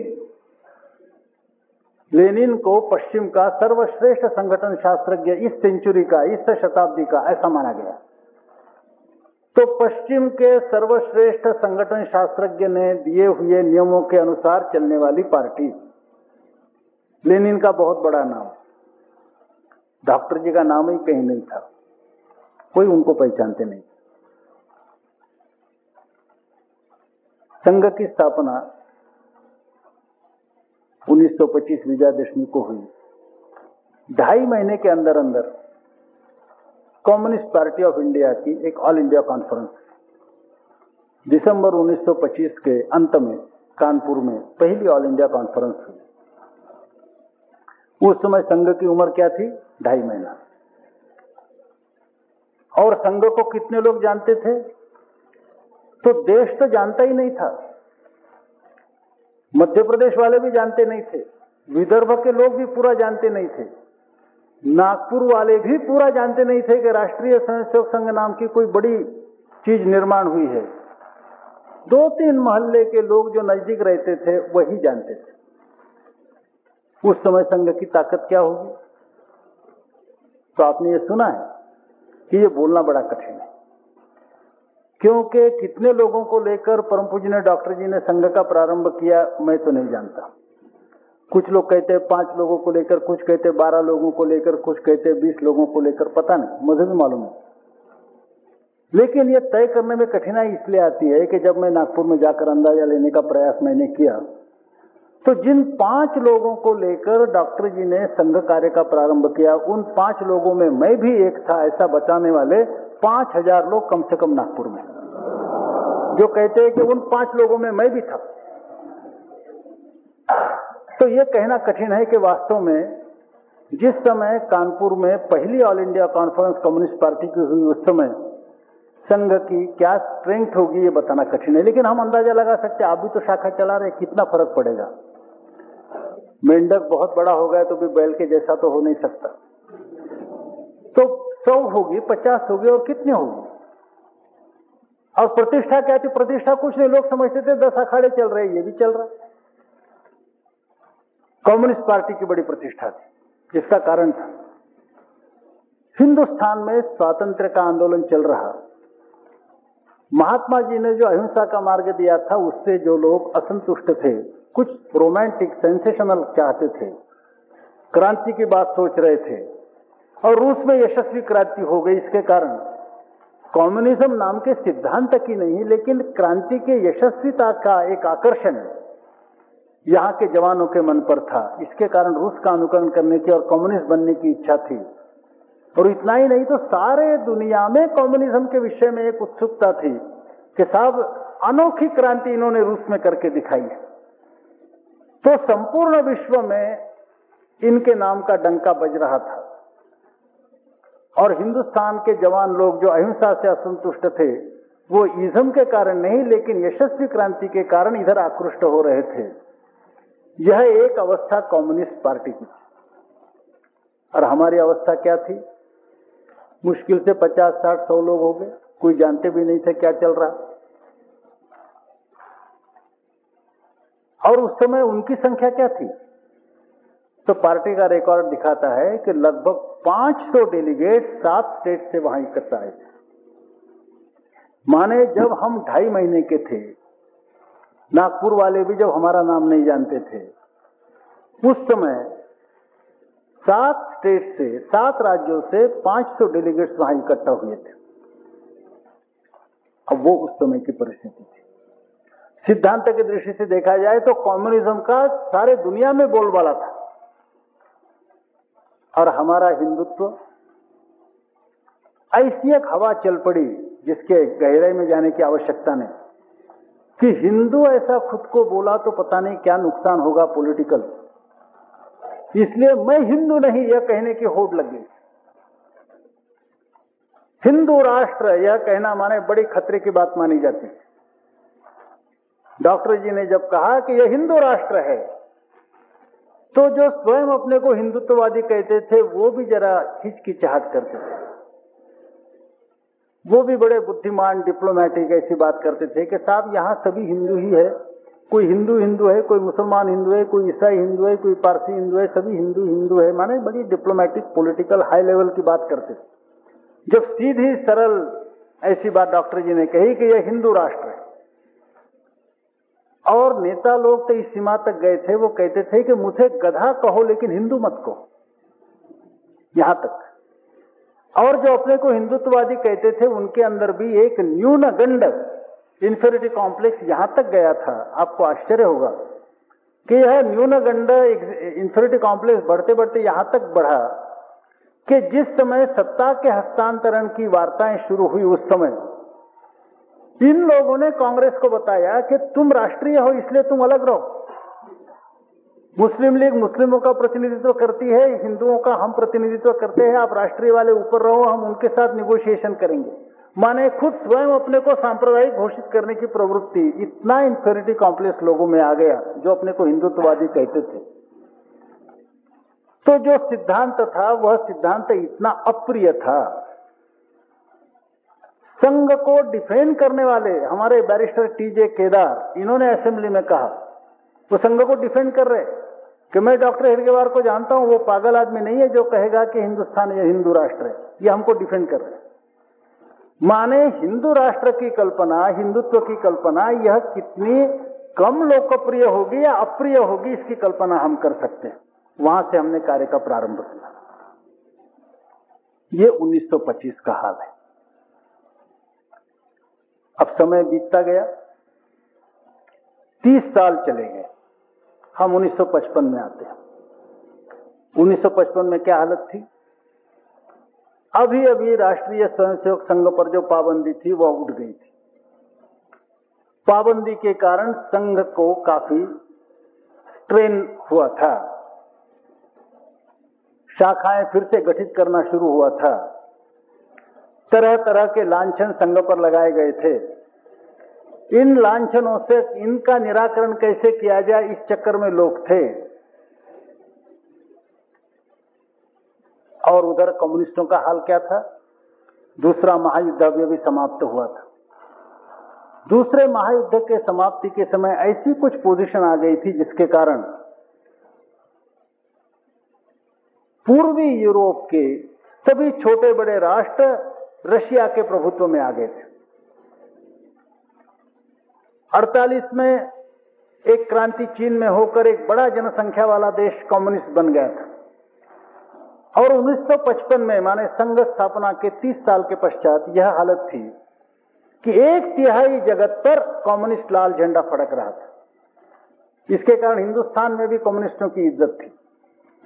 लेनिन को पश्चिम का सर्वश्रेष्ठ संगठन शास्त्रज्ञ इस सेंचुरी का, इस शताब्दी का ऐसा माना गया। तो पश्चिम के सर्वश्रेष्ठ संगठन शास्त्रज्ञ ने दिए हुए नियमों के अनुसार चलने वाली पार्टी, लेनिन का बहुत बड़ा नाम, डॉक्टर जी का नाम ही कहीं नहीं था, कोई उनको पहचानते नहीं। संघ की स्थापना 1925 विजयादशमी को हुई। 2.5 महीने के अंदर अंदर कम्युनिस्ट पार्टी ऑफ इंडिया की एक ऑल इंडिया कॉन्फ्रेंस दिसंबर 1925 के अंत में कानपुर में पहली ऑल इंडिया कॉन्फ्रेंस हुई। उस समय संघ की उम्र क्या थी? 2.5 महीना। और संघ को कितने लोग जानते थे? तो देश तो जानता ही नहीं था, मध्य प्रदेश वाले भी जानते नहीं थे, विदर्भ के लोग भी पूरा जानते नहीं थे, नागपुर वाले भी पूरा जानते नहीं थे कि राष्ट्रीय स्वयंसेवक संघ नाम की कोई बड़ी चीज निर्माण हुई है। 2-3 मोहल्ले के लोग जो नजदीक रहते थे वही जानते थे। उस समय संघ की ताकत क्या होगी? तो आपने ये सुना है कि ये बोलना बड़ा कठिन है, क्योंकि कितने लोगों को लेकर परम पूज्य डॉक्टर जी ने संघ का प्रारंभ किया मैं तो नहीं जानता। कुछ लोग कहते हैं 5 लोगों को लेकर, कुछ कहते 12 लोगों को लेकर, कुछ कहते 20 लोगों को लेकर, पता नहीं, मुझे भी मालूम है। लेकिन ये तय करने में कठिनाई इसलिए आती है कि जब मैं नागपुर में जाकर अंदाजा लेने का प्रयास मैंने किया, तो जिन 5 लोगों को लेकर डॉक्टर जी ने संघ कार्य का प्रारंभ किया, उन 5 लोगों में मैं भी एक था, ऐसा बताने वाले 5000 लोग कम से कम नागपुर में, जो कहते हैं कि उन 5 लोगों में मैं भी था। तो यह कहना कठिन है कि वास्तव में जिस समय कानपुर में पहली all India conference communist party की हुई, उस समय संघ की क्या स्ट्रेंथ होगी ये बताना कठिन है। लेकिन हम अंदाजा लगा सकते हैं, आप भी तो शाखा चला रहे, कितना फर्क पड़ेगा। मेंढक बहुत बड़ा हो गया तो भी बैल के जैसा तो हो नहीं सकता। तो 100 होगी, 50 होगी, और कितने होगी? और प्रतिष्ठा क्या थी? प्रतिष्ठा कुछ नहीं, लोग समझते थे 10 अखाड़े चल रहे, ये भी चल रहा। कम्युनिस्ट पार्टी की बड़ी प्रतिष्ठा थी, जिसका कारण था हिंदुस्तान में स्वातंत्र्य का आंदोलन चल रहा। महात्मा जी ने जो अहिंसा का मार्ग दिया था, उससे जो लोग असंतुष्ट थे, कुछ रोमांटिक सेंसेशनल चाहते थे, क्रांति की बात सोच रहे थे, और रूस में यशस्वी क्रांति हो गई। इसके कारण कम्युनिज्म नाम के सिद्धांत की नहीं, लेकिन क्रांति के यशस्वीता का एक आकर्षण यहाँ के जवानों के मन पर था। इसके कारण रूस का अनुकरण करने की और कम्युनिस्ट बनने की इच्छा थी। और इतना ही नहीं, तो सारे दुनिया में कम्युनिज्म के विषय में एक उत्सुकता थी कि साहब अनोखी क्रांति इन्होंने रूस में करके दिखाई है। तो संपूर्ण विश्व में इनके नाम का डंका बज रहा था, और हिंदुस्तान के जवान लोग जो अहिंसा से असंतुष्ट थे, वो इज्म के कारण नहीं, लेकिन यशस्वी क्रांति के कारण इधर आकृष्ट हो रहे थे। यह एक अवस्था कम्युनिस्ट पार्टी की थी। और हमारी अवस्था क्या थी? मुश्किल से 50, 60, 100 लोग हो गए, कोई जानते भी नहीं थे क्या चल रहा। और उस समय उनकी संख्या क्या थी? तो पार्टी का रिकॉर्ड दिखाता है कि लगभग 500 डेलीगेट 7 स्टेट से वहां इकट्ठा आए थे। माने जब हम 2.5 महीने के थे, नागपुर वाले भी जब हमारा नाम नहीं जानते थे, उस समय 7 स्टेट से, 7 राज्यों से 500 डेलीगेट्स वहां इकट्ठा हुए थे। अब वो उस समय की परिस्थिति थी। सिद्धांत की दृष्टि से देखा जाए तो कम्युनिज्म का सारे दुनिया में बोलबाला था, और हमारा हिंदुत्व ऐसी एक हवा चल पड़ी जिसके गहराई में जाने की आवश्यकता नहीं, कि हिंदू ऐसा खुद को बोला तो पता नहीं क्या नुकसान होगा पॉलिटिकल, इसलिए मैं हिंदू नहीं यह कहने की होड़ लगी। हिंदू राष्ट्र यह कहना माने बड़ी खतरे की बात मानी जाती है। डॉक्टर जी ने जब कहा कि यह हिंदू राष्ट्र है, तो जो स्वयं अपने को हिंदुत्ववादी कहते थे वो भी जरा हिचकिचाहट करते थे, वो भी बड़े बुद्धिमान डिप्लोमेटिक ऐसी बात करते थे कि साहब यहां सभी हिंदू ही है, कोई हिंदू हिंदू है, कोई मुसलमान हिंदू है, कोई ईसाई हिंदू है, कोई पारसी हिंदू है, सभी हिंदू हिंदू है। माने बड़ी डिप्लोमेटिक पॉलिटिकल हाई लेवल की बात करते थे। जब सीधी सरल ऐसी बात डॉक्टर जी ने कही कि यह हिंदू राष्ट्र है, और नेता लोग तो इस सीमा तक गए थे, वो कहते थे कि मुझे गधा कहो लेकिन हिंदू मत कहो, यहां तक। और जो अपने को हिंदुत्ववादी कहते थे उनके अंदर भी एक न्यूनगंड इंफीरियरिटी कॉम्प्लेक्स यहां तक गया था। आपको आश्चर्य होगा कि यह न्यूनगंड इंफीरियरिटी कॉम्प्लेक्स बढ़ते बढ़ते यहां तक बढ़ा कि जिस समय सत्ता के हस्तांतरण की वार्ताएं शुरू हुई उस समय इन लोगों ने कांग्रेस को बताया कि तुम राष्ट्रीय हो इसलिए तुम अलग रहो। मुस्लिम लीग मुस्लिमों का प्रतिनिधित्व करती है, हिंदुओं का हम प्रतिनिधित्व करते हैं, आप राष्ट्रीय वाले ऊपर रहो, हम उनके साथ निगोशिएशन करेंगे। माने खुद स्वयं अपने को सांप्रदायिक घोषित करने की प्रवृत्ति, इतना इंफीरियरिटी कॉम्प्लेक्स लोगों में आ गया जो अपने को हिंदुत्ववादी कहते थे। तो जो सिद्धांत था वह सिद्धांत इतना अप्रिय था। संघ को डिफेंड करने वाले हमारे बैरिस्टर टीजे केदार, इन्होंने असेंबली में कहा, वो संघ को डिफेंड कर रहे कि मैं डॉक्टर हेडगेवार को जानता हूं, वो पागल आदमी नहीं है जो कहेगा कि हिंदुस्तान या हिंदू राष्ट्र है, ये हमको डिफेंड कर रहे हैं। माने हिंदू राष्ट्र की कल्पना, हिंदुत्व की कल्पना यह कितनी कम लोकप्रिय होगी या अप्रिय होगी इसकी कल्पना हम कर सकते हैं। वहां से हमने कार्य का प्रारंभ किया। ये 1925 का हाल है। अब समय बीतता गया, 30 साल चले गए, हम 1955 में आते हैं। 1955 में क्या हालत थी? अभी अभी राष्ट्रीय स्वयंसेवक संघ पर जो पाबंदी थी वह उठ गई थी। पाबंदी के कारण संघ को काफी स्ट्रेन हुआ था, शाखाएं फिर से गठित करना शुरू हुआ था, तरह तरह के लांछन संघ पर लगाए गए थे। इन लांछनों से इनका निराकरण कैसे किया जाए इस चक्कर में लोग थे। और उधर कम्युनिस्टों का हाल क्या था? दूसरा महायुद्ध अभी समाप्त हुआ था। दूसरे महायुद्ध के समाप्ति के समय ऐसी कुछ पोजीशन आ गई थी जिसके कारण पूर्वी यूरोप के सभी छोटे बड़े राष्ट्र रशिया के प्रभुत्व में आ गए थे। 48 में एक क्रांति चीन में होकर एक बड़ा जनसंख्या वाला देश कम्युनिस्ट बन गया था, और 1955 में माने संघ स्थापना के 30 साल के पश्चात यह हालत थी कि 1/3 जगत पर कम्युनिस्ट लाल झंडा फड़क रहा था। इसके कारण हिंदुस्तान में भी कम्युनिस्टों की इज्जत थी।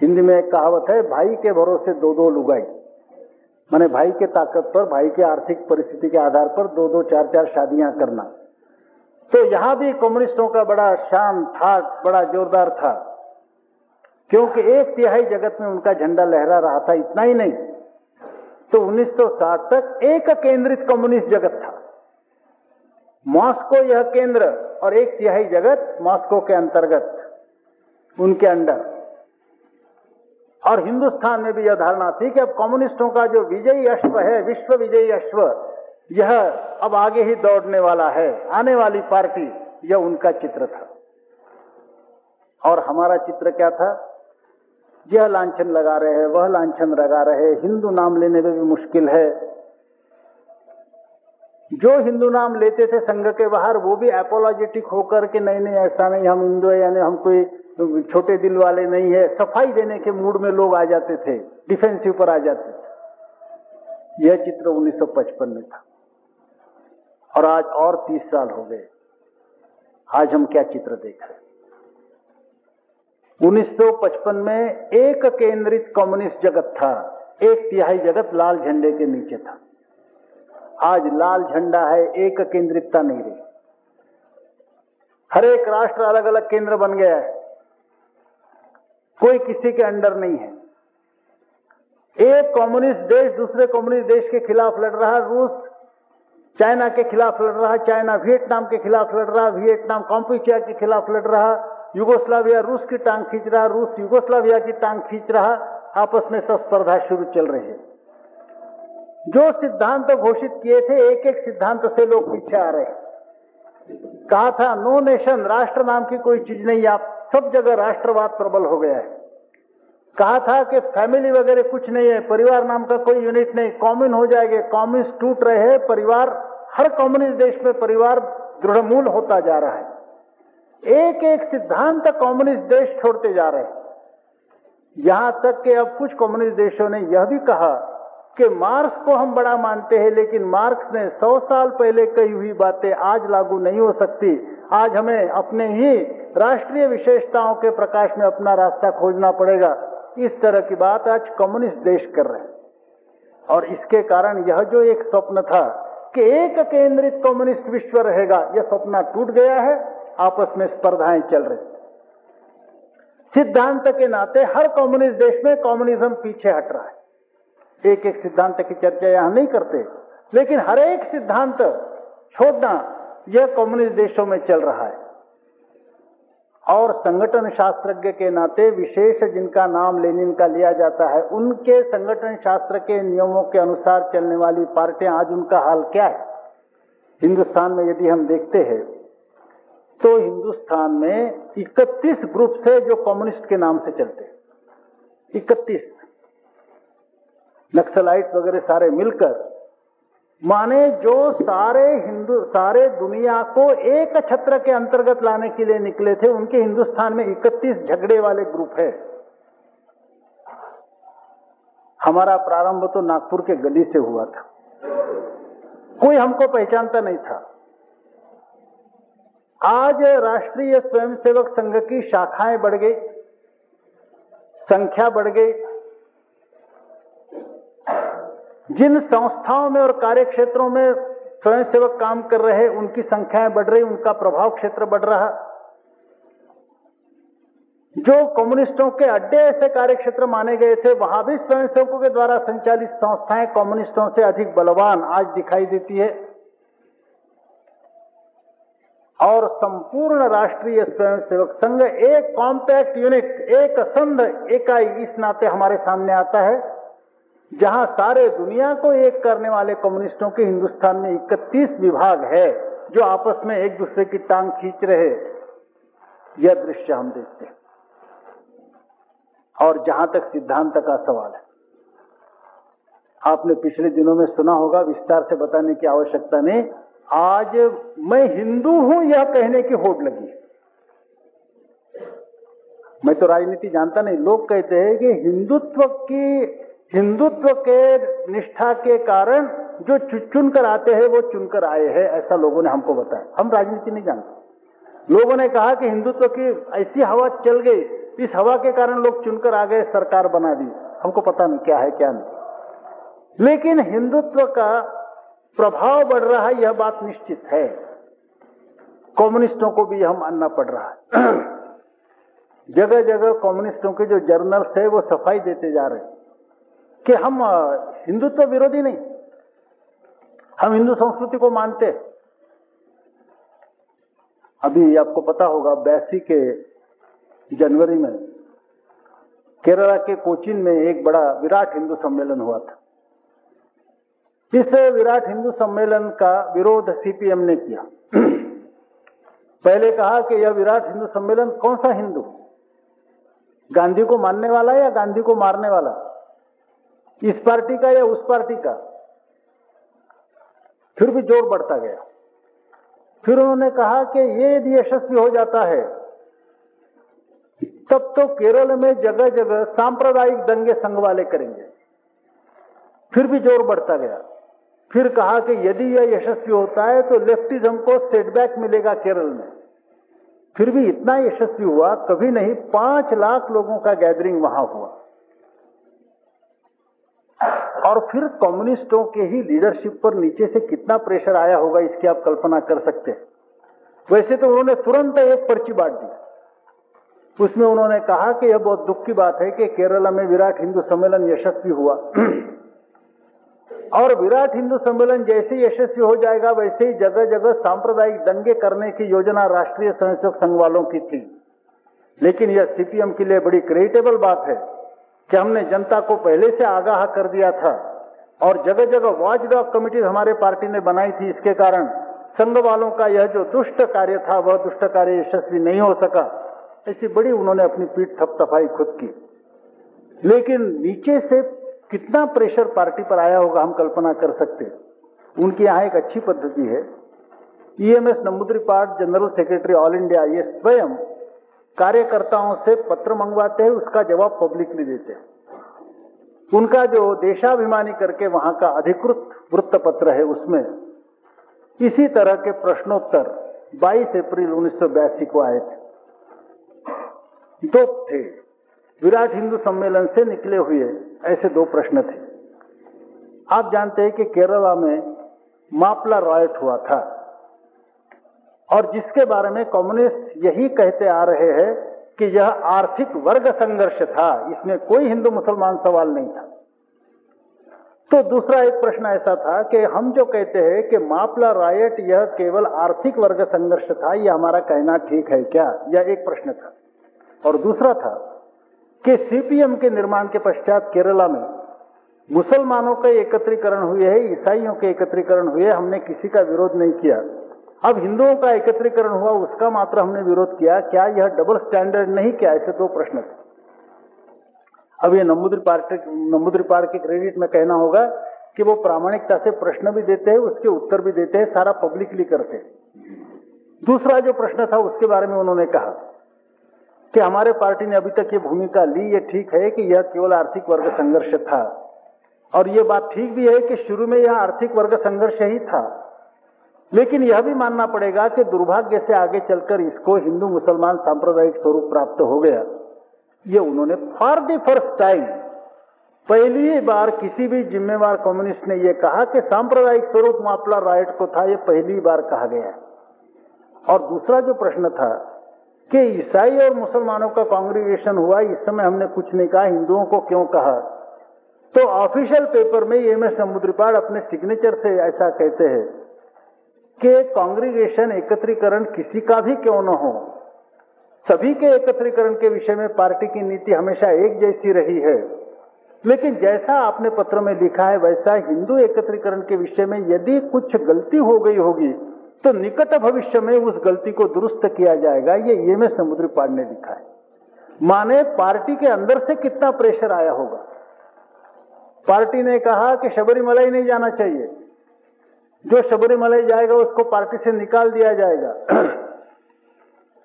हिंदी में एक कहावत है, भाई के भरोसे दो दो लुगाई, माने भाई के ताकत पर, भाई के आर्थिक परिस्थिति के आधार पर 2-2, 4-4 शादियां करना। तो यहां भी कम्युनिस्टों का बड़ा शान था, बड़ा जोरदार था, क्योंकि 1/3 जगत में उनका झंडा लहरा रहा था। इतना ही नहीं, तो 1960 तक एक केंद्रित कम्युनिस्ट जगत था। मॉस्को यह केंद्र और 1/3 जगत मॉस्को के अंतर्गत, उनके अंडर। और हिंदुस्तान में भी यह धारणा थी कि अब कम्युनिस्टों का जो विजयी अश्व है, विश्व विजयी अश्व, यह अब आगे ही दौड़ने वाला है, आने वाली पार्टी, यह उनका चित्र था। और हमारा चित्र क्या था? यह लांछन लगा रहे हैं, वह लांछन लगा रहे, हिंदू नाम लेने में भी मुश्किल है। जो हिंदू नाम लेते थे संघ के बाहर, वो भी एपोलॉजेटिक होकर के नहीं नहीं ऐसा नहीं, हम हिंदू है, यानी हम कोई छोटे दिल वाले नहीं है, सफाई देने के मूड में लोग आ जाते थे, डिफेंसिव पर आ जाते थे। यह चित्र 1955 में था। और आज और 30 साल हो गए। आज हम क्या चित्र देख रहे हैं? 1955 में एक केंद्रित कम्युनिस्ट जगत था, 1/3 जगत लाल झंडे के नीचे था। आज लाल झंडा है, एक केंद्रितता नहीं रही। हर एक राष्ट्र अलग अलग केंद्र बन गया है, कोई किसी के अंडर नहीं है। एक कम्युनिस्ट देश दूसरे कम्युनिस्ट देश के खिलाफ लड़ रहा, रूस चाइना के खिलाफ लड़ रहा, चाइना वियतनाम के खिलाफ लड़ रहा, वियतनाम काम्पुचिया के खिलाफ लड़ रहा, युगोस्लाविया रूस की टांग खींच रहा, रूस युगोस्लाविया की टांग खींच रहा, आपस में सब स्पर्धा शुरू चल रही है। जो सिद्धांत घोषित किए थे, एक एक सिद्धांत से लोग पीछे आ रहे हैं। कहा था नो नेशन, राष्ट्र नाम की कोई चीज नहीं, आप सब जगह राष्ट्रवाद प्रबल हो गया है। कहा था कि फैमिली वगैरह कुछ नहीं है, परिवार नाम का कोई यूनिट नहीं, कॉम्यून हो जाएंगे, कम्युनिस्ट टूट रहे हैं, परिवार हर कम्युनिस्ट देश में परिवार दृढ़मूल होता जा रहा है। एक एक सिद्धांत कम्युनिस्ट देश छोड़ते जा रहे हैं। यहां तक कि अब कुछ कम्युनिस्ट देशों ने यह भी कहा कि मार्क्स को हम बड़ा मानते हैं, लेकिन मार्क्स ने 100 साल पहले कही हुई बातें आज लागू नहीं हो सकती। आज हमें अपने ही राष्ट्रीय विशेषताओं के प्रकाश में अपना रास्ता खोजना पड़ेगा। इस तरह की बात आज कम्युनिस्ट देश कर रहे हैं। और इसके कारण यह जो एक स्वप्न था कि एक केंद्रित कम्युनिस्ट विश्व रहेगा, यह सपना टूट गया है। आपस में स्पर्धाएं चल रही। सिद्धांत के नाते हर कम्युनिस्ट देश में कम्युनिज्म पीछे हट रहा है। एक एक सिद्धांत की चर्चा यहां नहीं करते, लेकिन हर एक सिद्धांत छोड़ना यह कम्युनिस्ट देशों में चल रहा है। और संगठन शास्त्रज्ञ के नाते विशेष जिनका नाम लेनिन का लिया जाता है, उनके संगठन शास्त्र के नियमों के अनुसार चलने वाली पार्टियां, आज उनका हाल क्या है? हिंदुस्तान में यदि हम देखते हैं तो हिंदुस्तान में 31 ग्रुप से जो कम्युनिस्ट के नाम से चलते हैं, 31 नक्सलाइट वगैरह सारे मिलकर, माने जो सारे दुनिया को एक छत्र के अंतर्गत लाने के लिए निकले थे, उनके हिंदुस्तान में 31 झगड़े वाले ग्रुप है। हमारा प्रारंभ तो नागपुर के गली से हुआ था, कोई हमको पहचानता नहीं था। आज राष्ट्रीय स्वयंसेवक संघ की शाखाएं बढ़ गई, संख्या बढ़ गई। जिन संस्थाओं में और कार्य क्षेत्रों में स्वयंसेवक काम कर रहे हैं, उनकी संख्याएं बढ़ रही, उनका प्रभाव क्षेत्र बढ़ रहा। जो कम्युनिस्टों के अड्डे ऐसे कार्य क्षेत्र माने गए थे, वहां भी स्वयंसेवकों के द्वारा संचालित संस्थाएं कम्युनिस्टों से अधिक बलवान आज दिखाई देती है। और संपूर्ण राष्ट्रीय स्वयंसेवक संघ एक कॉम्पैक्ट यूनिट, एक संघ इकाई इस नाते हमारे सामने आता है, जहां सारे दुनिया को एक करने वाले कम्युनिस्टों के हिंदुस्तान में 31 विभाग है, जो आपस में एक दूसरे की टांग खींच रहे। यह दृश्य हम देखते हैं। और जहां तक सिद्धांत का सवाल है, आपने पिछले दिनों में सुना होगा, विस्तार से बताने की आवश्यकता नहीं। आज मैं हिंदू हूं यह कहने की होड़ लगी। मैं तो राजनीति जानता नहीं, लोग कहते हैं कि हिंदुत्व के निष्ठा के कारण जो चुनकर आते हैं वो चुनकर आए हैं, ऐसा लोगों ने हमको बताया। हम राजनीति नहीं जानते। लोगों ने कहा कि हिंदुत्व की ऐसी हवा चल गई, इस हवा के कारण लोग चुनकर आ गए, सरकार बना दी। हमको पता नहीं क्या है क्या नहीं, लेकिन हिंदुत्व का प्रभाव बढ़ रहा है, यह बात निश्चित है। कम्युनिस्टों को भी यह मानना पड़ रहा है। जगह जगह कम्युनिस्टों के जो जर्नल्स है वो सफाई देते जा रहे हैं कि हम हिंदुत्व विरोधी नहीं, हम हिंदू संस्कृति को मानते हैं। अभी आपको पता होगा 82 के जनवरी में केरला के कोचीन में एक बड़ा विराट हिंदू सम्मेलन हुआ था। इस विराट हिंदू सम्मेलन का विरोध सीपीएम ने किया। पहले कहा कि यह विराट हिंदू सम्मेलन कौन सा हिंदू, गांधी को मानने वाला या गांधी को मारने वाला, इस पार्टी का या उस पार्टी का। फिर भी जोर बढ़ता गया। फिर उन्होंने कहा कि ये यदि यशस्वी हो जाता है तब तो केरल में जगह जगह सांप्रदायिक दंगे संघ वाले करेंगे। फिर भी जोर बढ़ता गया। फिर कहा कि यदि यह यशस्वी होता है तो लेफ्टिज्म को सेटबैक मिलेगा केरल में। फिर भी इतना यशस्वी हुआ कभी नहीं, 5 लाख लोगों का गैदरिंग वहां हुआ। और फिर कम्युनिस्टों के ही लीडरशिप पर नीचे से कितना प्रेशर आया होगा इसकी आप कल्पना कर सकते हैं। वैसे तो उन्होंने तुरंत एक पर्ची बांट दी। उसमें उन्होंने कहा कि यह बहुत दुख की बात है कि केरला में विराट हिंदू सम्मेलन यशस्वी हुआ और विराट हिंदू सम्मेलन जैसे यशस्वी हो जाएगा वैसे ही जगह जगह सांप्रदायिक दंगे करने की योजना राष्ट्रीय स्वयंसेवक संघ वालों की थी। लेकिन यह सीपीएम के लिए बड़ी क्रेडिटेबल बात है कि हमने जनता को पहले से आगाह कर दिया था और जगह जगह वॉचडॉग कमेटी हमारे पार्टी ने बनाई थी। इसके कारण संघ वालों का यह जो दुष्ट कार्य था वह दुष्ट कार्य यशस्वी नहीं हो सका। ऐसी बड़ी उन्होंने अपनी पीठ थपथपाई खुद की। लेकिन नीचे से कितना प्रेशर पार्टी पर आया होगा हम कल्पना कर सकते। उनकी यहाँ एक अच्छी पद्धति है, EMS Namboodiripad general secretary all India, ये स्वयं कार्यकर्ताओं से पत्र मंगवाते हैं, उसका जवाब पब्लिकली देते हैं। उनका जो देशाभिमानी करके वहां का अधिकृत वृत्तपत्र है उसमें इसी तरह के प्रश्नोत्तर 22 अप्रैल 1982 को आए थे। 2 थे, विराट हिंदू सम्मेलन से निकले हुए ऐसे 2 प्रश्न थे। आप जानते हैं कि केरला में मापला रॉयट हुआ था और जिसके बारे में कम्युनिस्ट यही कहते आ रहे हैं कि यह आर्थिक वर्ग संघर्ष था, इसमें कोई हिंदू मुसलमान सवाल नहीं था। तो दूसरा एक प्रश्न ऐसा था कि हम जो कहते हैं कि मापला रायट यह केवल आर्थिक वर्ग संघर्ष था, यह हमारा कहना ठीक है क्या, यह एक प्रश्न था। और दूसरा था कि सीपीएम के निर्माण के पश्चात केरला में मुसलमानों के एकत्रीकरण हुए है, ईसाइयों के एकत्रीकरण हुए, हमने किसी का विरोध नहीं किया। अब हिंदुओं का एकत्रीकरण हुआ उसका मात्र हमने विरोध किया, क्या यह डबल स्टैंडर्ड नहीं क्या? ऐसे 2 प्रश्न थे। अब ये नंबूद्रिपाड़ के क्रेडिट में कहना होगा कि वो प्रामाणिकता से प्रश्न भी देते हैं, उसके उत्तर भी देते हैं, सारा पब्लिकली करते हैं। दूसरा जो प्रश्न था उसके बारे में उन्होंने कहा कि हमारे पार्टी ने अभी तक ये भूमिका ली, ये ठीक है कि यह केवल आर्थिक वर्ग संघर्ष था और ये बात ठीक भी है कि शुरू में यह आर्थिक वर्ग संघर्ष ही था, लेकिन यह भी मानना पड़ेगा कि दुर्भाग्य से आगे चलकर इसको हिंदू मुसलमान सांप्रदायिक स्वरूप प्राप्त हो गया। ये उन्होंने फॉर द फर्स्ट टाइम पहली बार किसी भी जिम्मेवार कम्युनिस्ट ने यह कहा कि सांप्रदायिक स्वरूप मापला राइट को था, ये पहली बार कहा गया। और दूसरा जो प्रश्न था कि ईसाई और मुसलमानों का कांग्रीगेशन हुआ, इस समय हमने कुछ नहीं कहा, हिंदुओं को क्यों कहा? तो ऑफिशियल पेपर में ईएमएस नंबूद्रिपाड़ अपने सिग्नेचर से ऐसा कहते हैं कि कांग्रीगेशन एकत्रीकरण किसी का भी क्यों न हो, सभी के एकत्रीकरण के विषय में पार्टी की नीति हमेशा एक जैसी रही है, लेकिन जैसा आपने पत्र में लिखा है वैसा हिंदू एकत्रीकरण के विषय में यदि कुछ गलती हो गई होगी तो निकट भविष्य में उस गलती को दुरुस्त किया जाएगा। ये ईएमएस नंबूद्रिपाड़ ने लिखा है। माने पार्टी के अंदर से कितना प्रेशर आया होगा। पार्टी ने कहा कि शबरीमलाई नहीं जाना चाहिए, जो शबरीमलाई जाएगा उसको पार्टी से निकाल दिया जाएगा।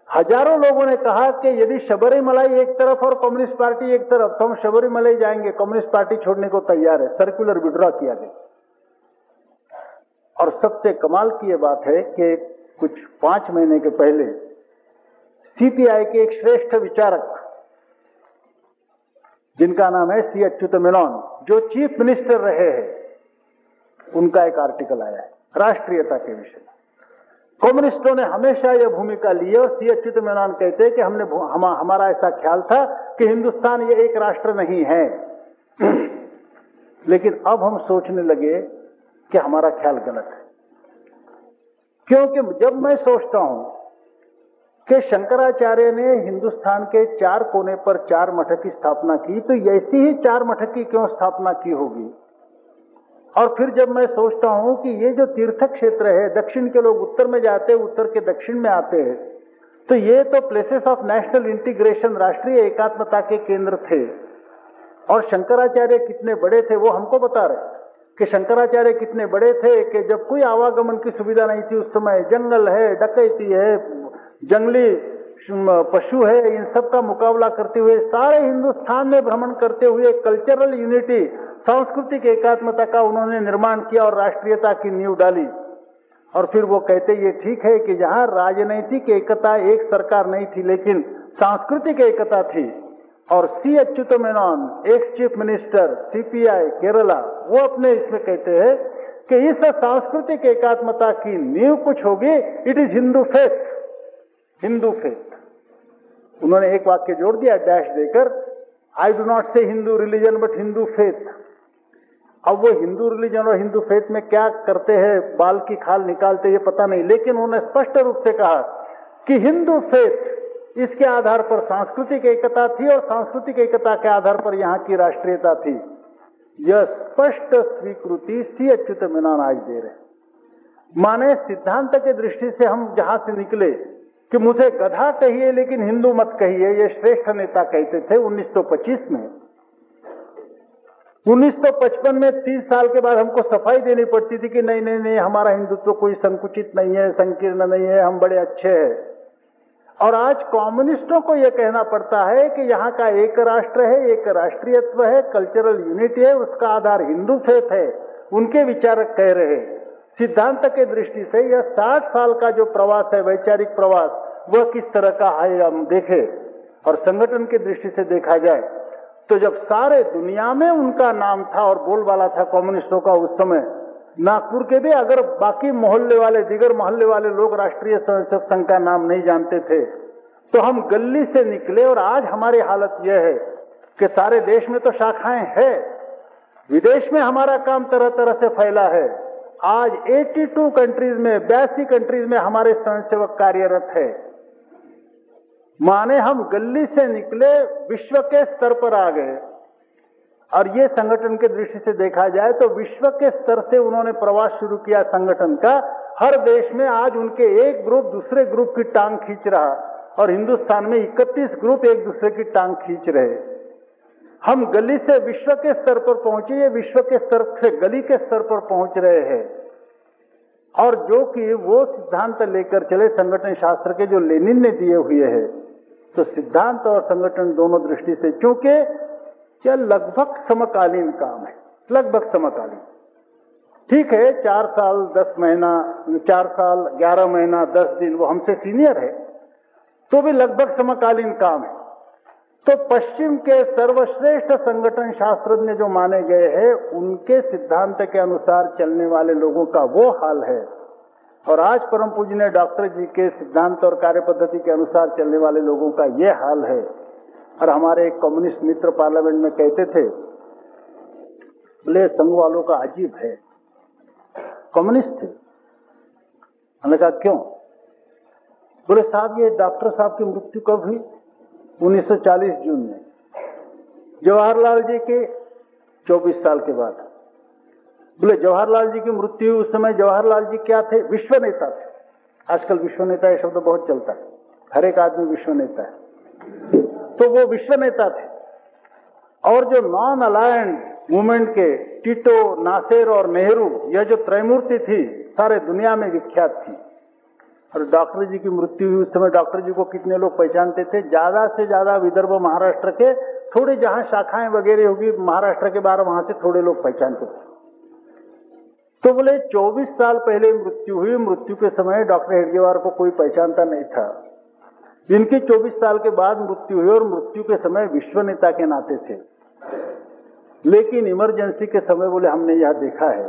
हजारों लोगों ने कहा कि यदि शबरीमलाई एक तरफ और कम्युनिस्ट पार्टी एक तरफ, तो हम शबरीमलाई जाएंगे, कम्युनिस्ट पार्टी छोड़ने को तैयार है। सर्कुलर विड्रॉ किया गया। और सबसे कमाल की यह बात है कि कुछ 5 महीने के पहले सीपीआई के एक श्रेष्ठ विचारक जिनका नाम है सी अच्युत मेनन, जो चीफ मिनिस्टर रहे हैं, उनका एक आर्टिकल आया है राष्ट्रीयता के विषय में। कम्युनिस्टों ने हमेशा यह भूमिका ली है और सी अच्युत मेनन कहते हैं कि हमारा ऐसा ख्याल था कि हिंदुस्तान ये एक राष्ट्र नहीं है। लेकिन अब हम सोचने लगे कि हमारा ख्याल गलत है, क्योंकि जब मैं सोचता हूं कि शंकराचार्य ने हिंदुस्तान के 4 कोने पर 4 मठ की स्थापना की, तो ऐसी ही 4 मठ की क्यों स्थापना की होगी? और फिर जब मैं सोचता हूं कि ये जो तीर्थ क्षेत्र है, दक्षिण के लोग उत्तर में जाते हैं, उत्तर के दक्षिण में आते हैं, तो ये तो प्लेसेस ऑफ नेशनल इंटीग्रेशन, राष्ट्रीय एकात्मता के केंद्र थे। और शंकराचार्य कितने बड़े थे वो हमको बता रहे कि शंकराचार्य कितने बड़े थे कि जब कोई आवागमन की सुविधा नहीं थी उस समय, जंगल है, डकैती है, जंगली पशु है, इन सब का मुकाबला करते हुए सारे हिंदुस्तान में भ्रमण करते हुए कल्चरल यूनिटी, सांस्कृतिक एकात्मता का उन्होंने निर्माण किया और राष्ट्रीयता की नींव डाली। और फिर वो कहते ये ठीक है कि जहां राजनीतिक एकता एक सरकार नहीं थी लेकिन सांस्कृतिक एकता थी। और C Achuta Menon, ex chief minister CPI Kerala, वो अपने इसमें कहते हैं कि इस सांस्कृतिक एकात्मता की नींव कुछ होगी, it is Hindu faith, Hindu faith. उन्होंने एक वाक्य जोड़ दिया डैश देकर, आई डू नॉट से Hindu religion but Hindu faith. अब वो हिंदू रिलीजन और हिंदू फेथ में क्या करते हैं, बाल की खाल निकालते, ये पता नहीं, लेकिन उन्होंने स्पष्ट रूप से कहा कि हिंदू फेथ, इसके आधार पर सांस्कृतिक एकता थी और सांस्कृतिक एकता के आधार पर यहाँ की राष्ट्रीयता थी। यह स्पष्ट स्वीकृति सी अच्युत मेनन आज दे रहे। माने सिद्धांत के दृष्टि से हम जहां से निकले कि मुझे गधा कहिए लेकिन हिंदू मत कहिए, ये श्रेष्ठ नेता कहते थे 1925 में। 1955 में 30 साल के बाद हमको सफाई देनी पड़ती थी कि नहीं नहीं नहीं, हमारा हिंदुत्व कोई संकुचित नहीं है, संकीर्ण नहीं है, हम बड़े अच्छे हैं। और आज कम्युनिस्टों को यह कहना पड़ता है कि यहाँ का एक राष्ट्र है, एक राष्ट्रीयत्व है, कल्चरल यूनिटी है, उसका आधार हिंदू फेथ है। उनके विचारक कह रहे हैं। सिद्धांत के दृष्टि से यह 60 साल का जो प्रवास है, वैचारिक प्रवास, वह किस तरह का है हम देखें। और संगठन की दृष्टि से देखा जाए तो जब सारे दुनिया में उनका नाम था और बोलबाला था कम्युनिस्टों का उस समय, नागपुर के भी अगर बाकी मोहल्ले वाले, दिगर मोहल्ले वाले लोग राष्ट्रीय स्वयंसेवक संघ का नाम नहीं जानते थे, तो हम गली से निकले। और आज हमारी हालत यह है कि सारे देश में तो शाखाएं हैं, विदेश में हमारा काम तरह तरह से फैला है। आज 82 कंट्रीज में, 82 कंट्रीज में हमारे स्वयंसेवक कार्यरत है। माने हम गली से निकले, विश्व के स्तर पर आ गए। और ये संगठन के दृष्टि से देखा जाए तो विश्व के स्तर से उन्होंने प्रवास शुरू किया संगठन का। हर देश में आज उनके एक ग्रुप दूसरे ग्रुप की टांग खींच रहा, और हिंदुस्तान में 31 ग्रुप एक दूसरे की टांग खींच रहे। हम गली से विश्व के स्तर पर पहुंचे, ये विश्व के स्तर से गली के स्तर पर पहुंच रहे हैं। और जो कि वो सिद्धांत लेकर चले संगठन शास्त्र के जो लेनिन ने दिए हुए हैं, तो सिद्धांत और संगठन दोनों दृष्टि से, क्योंकि यह लगभग समकालीन काम है, लगभग समकालीन। ठीक है, 4 साल 10 महीना, 4 साल 11 महीना 10 दिन वो हमसे सीनियर है, तो भी लगभग समकालीन काम है। तो पश्चिम के सर्वश्रेष्ठ संगठन शास्त्रज्ञ जो माने गए हैं, उनके सिद्धांत के अनुसार चलने वाले लोगों का वो हाल है। और आज परम पूज्य डॉक्टर जी के सिद्धांत और कार्य पद्धति के अनुसार चलने वाले लोगों का ये हाल है। और हमारे एक कम्युनिस्ट मित्र पार्लियामेंट में कहते थे, बोले संघ वालों का अजीब है, कम्युनिस्ट थे। मैंने कहा क्यों? बोले साहब ये डॉक्टर साहब की मृत्यु कब हुई? 1940 जून में, जवाहरलाल जी के 24 साल के बाद। बोले जवाहरलाल जी की मृत्यु उस समय जवाहरलाल जी क्या थे? विश्व नेता थे। आजकल विश्व नेता ये शब्द बहुत चलता है, हर एक आदमी विश्व नेता है। तो वो विश्व नेता थे। और जो नॉन अलायंड मूवमेंट के टिटो, नासेर और नेहरू, यह जो त्रैमूर्ति थी, सारे दुनिया में विख्यात थी। और डॉक्टर जी की मृत्यु हुई उस समय डॉक्टर जी को कितने लोग पहचानते थे? ज्यादा से ज्यादा विदर्भ महाराष्ट्र के, थोड़े जहां शाखाएं वगैरह होगी महाराष्ट्र के बाहर, वहां से थोड़े लोग पहचानते थे। तो बोले 24 साल पहले मृत्यु हुई, मृत्यु के समय डॉक्टर हेडगेवार को कोई पहचानता नहीं था। इनकी 24 साल के बाद मृत्यु हुई और मृत्यु के समय विश्व नेता के नाते थे। लेकिन इमरजेंसी के समय बोले हमने यह देखा है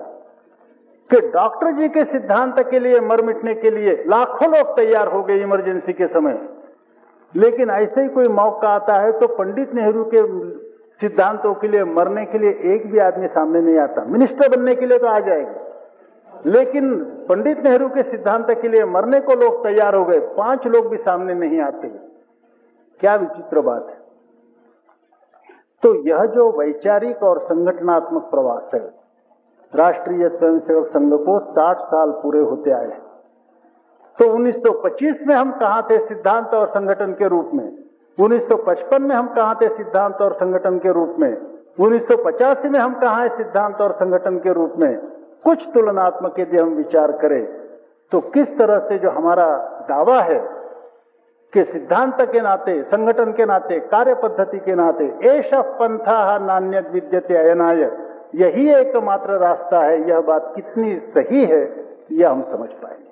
कि डॉक्टर जी के सिद्धांत के लिए मर मिटने के लिए लाखों लोग तैयार हो गए इमरजेंसी के समय। लेकिन ऐसे ही कोई मौका आता है तो पंडित नेहरू के सिद्धांतों के लिए मरने के लिए एक भी आदमी सामने नहीं आता। मिनिस्टर बनने के लिए तो आ जाएगा, लेकिन पंडित नेहरू के सिद्धांत के लिए मरने को लोग तैयार हो गए, 5 लोग भी सामने नहीं आते। क्या विचित्र बात है। तो यह जो वैचारिक और संगठनात्मक प्रवास है, राष्ट्रीय स्वयंसेवक संघ को 60 साल पूरे होते आए। तो 1925 में हम कहां थे सिद्धांत और संगठन के रूप में? 1955 में हम कहां थे सिद्धांत और संगठन के रूप में? 1985 में हम कहां हैं सिद्धांत और संगठन के रूप में? कुछ तुलनात्मक यदि हम विचार करें तो किस तरह से जो हमारा दावा है कि सिद्धांत के नाते, संगठन के नाते, कार्य पद्धति के नाते, एष पंथा नान्यद विद्यते अयनाय, यही एकमात्र रास्ता है। यह बात कितनी सही है यह हम समझ पाएंगे।